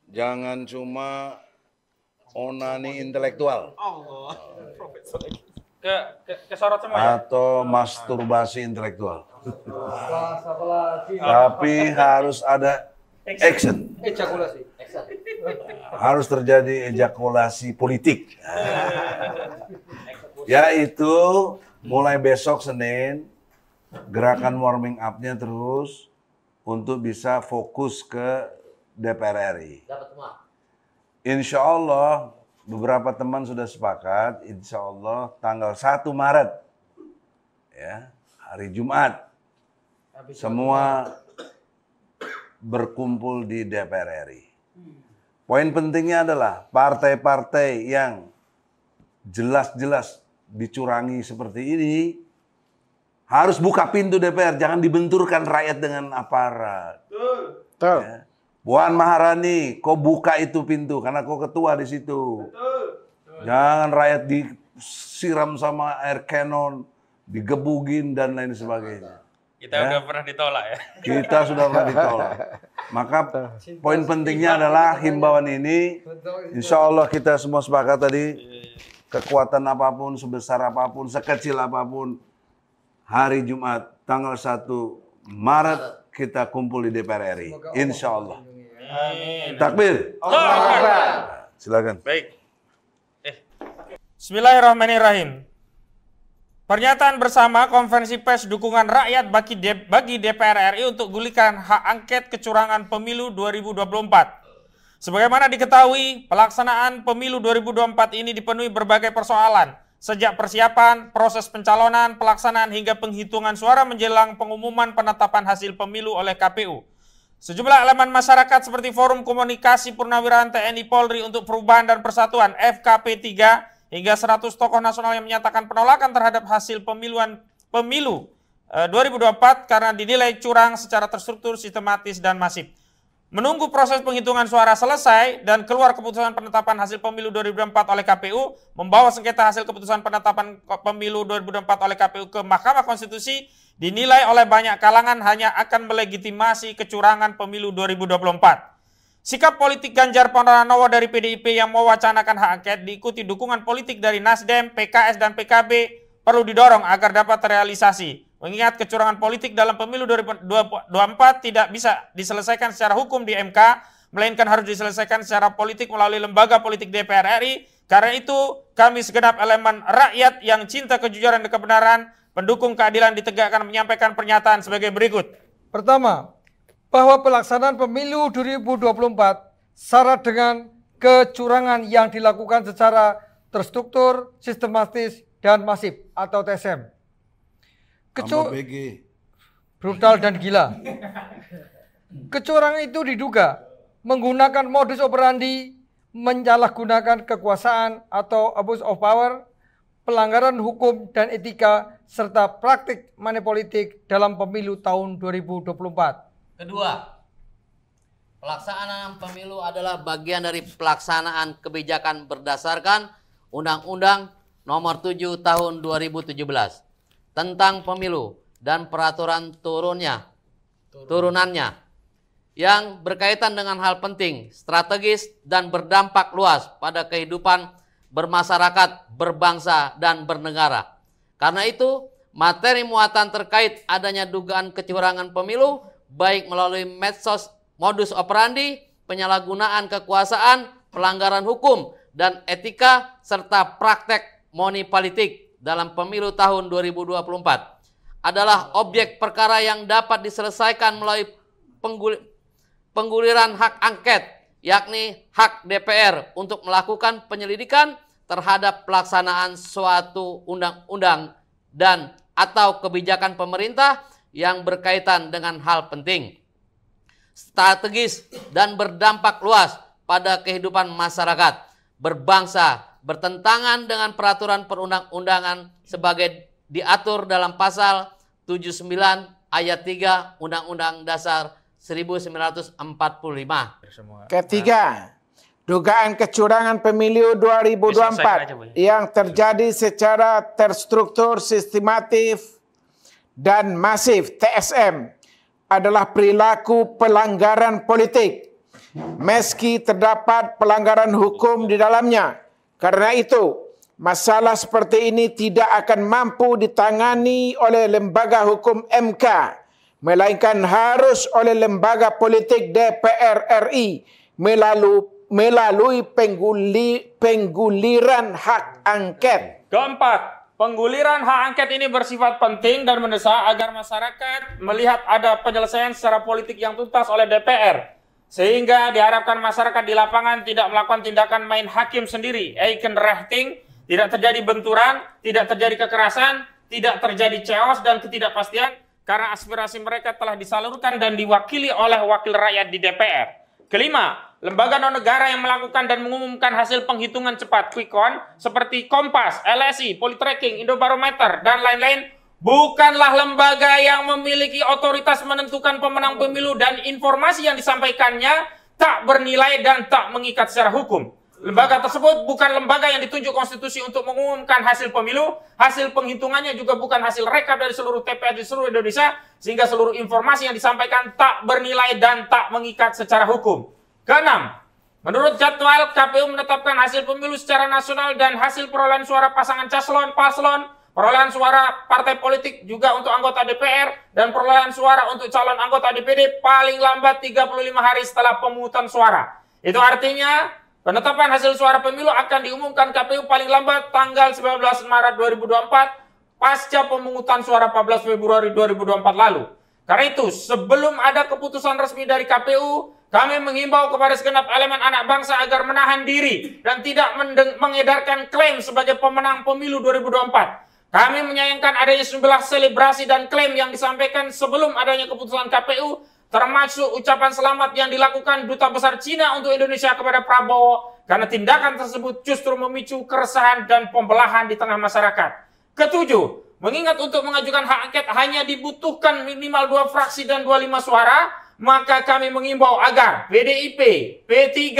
jangan cuma onani intelektual Kesorot semua ya? atau masturbasi intelektual. Tapi harus ada action. Harus terjadi ejakulasi politik. Yaitu mulai besok Senin gerakan warming up-nya terus untuk bisa fokus ke DPR RI. Insya Allah beberapa teman sudah sepakat, insya Allah tanggal 1 Maret ya, hari Jumat semua berkumpul di DPR RI. Poin pentingnya adalah partai-partai yang jelas-jelas dicurangi seperti ini harus buka pintu DPR, jangan dibenturkan rakyat dengan aparat. Betul. Ya. Puan Maharani, kau buka itu pintu karena kau ketua di situ. Jangan rakyat disiram sama air cannon, digebugin dan lain sebagainya. Kita udah pernah ditolak ya. Kita sudah pernah ditolak. Maka poin pentingnya adalah himbauan ini, insya Allah kita semua sepakat tadi, kekuatan apapun, sebesar apapun, sekecil apapun, hari Jumat tanggal 1 Maret kita kumpul di DPR RI. Insya Allah. Amin. Takbir. Silakan. Baik. Bismillahirrahmanirrahim. Pernyataan bersama konferensi pers dukungan rakyat bagi DPR RI untuk gulirkan hak angket kecurangan pemilu 2024. Sebagaimana diketahui, pelaksanaan pemilu 2024 ini dipenuhi berbagai persoalan, sejak persiapan, proses pencalonan, pelaksanaan hingga penghitungan suara menjelang pengumuman penetapan hasil pemilu oleh KPU. Sejumlah elemen masyarakat seperti Forum Komunikasi Purnawirawan TNI Polri untuk Perubahan dan Persatuan FKP 3 hingga 100 tokoh nasional yang menyatakan penolakan terhadap hasil pemilu 2024 karena dinilai curang secara terstruktur, sistematis, dan masif. Menunggu proses penghitungan suara selesai dan keluar keputusan penetapan hasil pemilu 2024 oleh KPU, membawa sengketa hasil keputusan penetapan pemilu 2024 oleh KPU ke Mahkamah Konstitusi dinilai oleh banyak kalangan hanya akan melegitimasi kecurangan pemilu 2024. Sikap politik Ganjar Pranowo dari PDIP yang mewacanakan hak angket diikuti dukungan politik dari Nasdem, PKS, dan PKB perlu didorong agar dapat terrealisasi. Mengingat kecurangan politik dalam pemilu 2024 tidak bisa diselesaikan secara hukum di MK, melainkan harus diselesaikan secara politik melalui lembaga politik DPR RI. Karena itu, kami segenap elemen rakyat yang cinta kejujuran dan kebenaran, pendukung keadilan ditegakkan menyampaikan pernyataan sebagai berikut. Pertama, bahwa pelaksanaan pemilu 2024 syarat dengan kecurangan yang dilakukan secara terstruktur, sistematis, dan masif atau TSM. Brutal dan gila. Kecurangan itu diduga menggunakan modus operandi menyalahgunakan kekuasaan atau abuse of power, pelanggaran hukum dan etika, serta praktik manipolitik dalam pemilu tahun 2024. Kedua, pelaksanaan pemilu adalah bagian dari pelaksanaan kebijakan berdasarkan Undang-Undang Nomor 7 Tahun 2017 tentang pemilu dan peraturan turunannya yang berkaitan dengan hal penting, strategis, dan berdampak luas pada kehidupan bermasyarakat, berbangsa, dan bernegara. Karena itu, materi muatan terkait adanya dugaan kecurangan pemilu, baik melalui medsos, modus operandi, penyalahgunaan kekuasaan, pelanggaran hukum, dan etika, serta praktek manipolitik dalam pemilu tahun 2024, adalah objek perkara yang dapat diselesaikan melalui pengguliran hak angket, yakni hak DPR untuk melakukan penyelidikan terhadap pelaksanaan suatu undang-undang dan atau kebijakan pemerintah yang berkaitan dengan hal penting, strategis, dan berdampak luas pada kehidupan masyarakat, berbangsa, bertentangan dengan peraturan perundang-undangan sebagai diatur dalam pasal 79 ayat 3 Undang-Undang Dasar 1945. Ketiga, dugaan kecurangan pemilu 2024 yang terjadi secara terstruktur, sistematif, dan masif TSM adalah perilaku pelanggaran politik, meski terdapat pelanggaran hukum di dalamnya. Karena itu, masalah seperti ini tidak akan mampu ditangani oleh lembaga hukum MK, melainkan harus oleh lembaga politik DPR RI melalui pengguliran hak angket. Keempat, pengguliran hak angket ini bersifat penting dan mendesak agar masyarakat melihat ada penyelesaian secara politik yang tuntas oleh DPR. Sehingga diharapkan masyarakat di lapangan tidak melakukan tindakan main hakim sendiri, Eikenrechting, tidak terjadi benturan, tidak terjadi kekerasan, tidak terjadi chaos dan ketidakpastian, karena aspirasi mereka telah disalurkan dan diwakili oleh wakil rakyat di DPR. Kelima, lembaga non-negara yang melakukan dan mengumumkan hasil penghitungan cepat quick count seperti Kompas, LSI, Poltreking, Indobarometer, dan lain-lain bukanlah lembaga yang memiliki otoritas menentukan pemenang pemilu dan informasi yang disampaikannya tak bernilai dan tak mengikat secara hukum. Lembaga tersebut bukan lembaga yang ditunjuk konstitusi untuk mengumumkan hasil pemilu, hasil penghitungannya juga bukan hasil rekap dari seluruh TPS di seluruh Indonesia, sehingga seluruh informasi yang disampaikan tak bernilai dan tak mengikat secara hukum. Keenam, menurut jadwal KPU menetapkan hasil pemilu secara nasional dan hasil perolehan suara pasangan paslon, perolehan suara partai politik juga untuk anggota DPR, dan perolehan suara untuk calon anggota DPD paling lambat 35 hari setelah pemungutan suara. Itu artinya penetapan hasil suara pemilu akan diumumkan KPU paling lambat tanggal 19 Maret 2024 pasca pemungutan suara 14 Februari 2024 lalu. Karena itu, sebelum ada keputusan resmi dari KPU, kami menghimbau kepada segenap elemen anak bangsa agar menahan diri dan tidak mengedarkan klaim sebagai pemenang pemilu 2024. Kami menyayangkan adanya sejumlah selebrasi dan klaim yang disampaikan sebelum adanya keputusan KPU, termasuk ucapan selamat yang dilakukan Duta Besar Cina untuk Indonesia kepada Prabowo, karena tindakan tersebut justru memicu keresahan dan pembelahan di tengah masyarakat. Ketujuh, mengingat untuk mengajukan hak angket hanya dibutuhkan minimal 2 fraksi dan 25 suara, maka kami mengimbau agar PDIP, P3,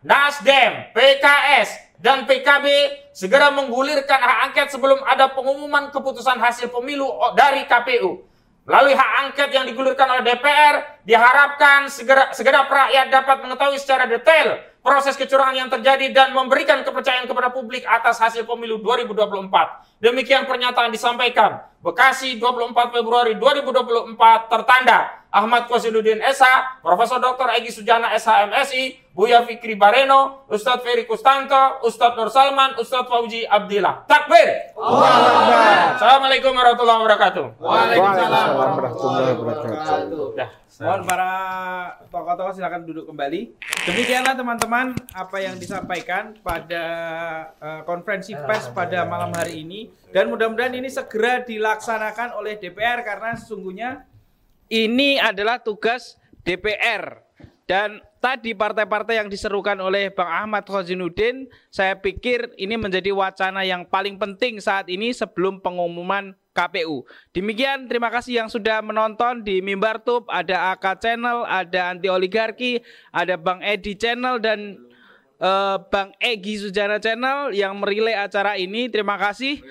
Nasdem, PKS, dan PKB segera menggulirkan hak angket sebelum ada pengumuman keputusan hasil pemilu dari KPU. Melalui hak angket yang digulirkan oleh DPR, diharapkan segenap rakyat dapat mengetahui secara detail proses kecurangan yang terjadi dan memberikan kepercayaan kepada publik atas hasil pemilu 2024. Demikian pernyataan disampaikan Bekasi 24 Februari 2024 tertanda Ahmad Qasiduddin SH, Profesor Dr. Egy Sujana SH MSI, Buya Fikri Bareno, Ustadz Ferry Kustanto, Ustadz Nur Salman, Ustadz Fauji Abdillah. Takbir! Assalamualaikum warahmatullahi wabarakatuh. Waalaikumsalam warahmatullahi wabarakatuh. Mohon para tokoh-tokoh silakan duduk kembali. Demikianlah teman-teman apa yang disampaikan pada konferensi pers pada malam hari ini, dan mudah-mudahan ini segera dilaksanakan oleh DPR karena sesungguhnya ini adalah tugas DPR. Dan tadi partai-partai yang diserukan oleh Bang Ahmad Qasiduddin, saya pikir ini menjadi wacana yang paling penting saat ini sebelum pengumuman KPU. Demikian, terima kasih yang sudah menonton di Mimbar Tube, ada AK Channel, ada Anti Oligarki, ada Bang Edi Channel, dan Bang Egy Sujana Channel yang merilai acara ini. Terima kasih.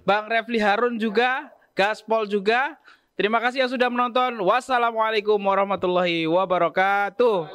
Bang Refli Harun juga, Gaspol juga. Terima kasih yang sudah menonton. Wassalamualaikum warahmatullahi wabarakatuh.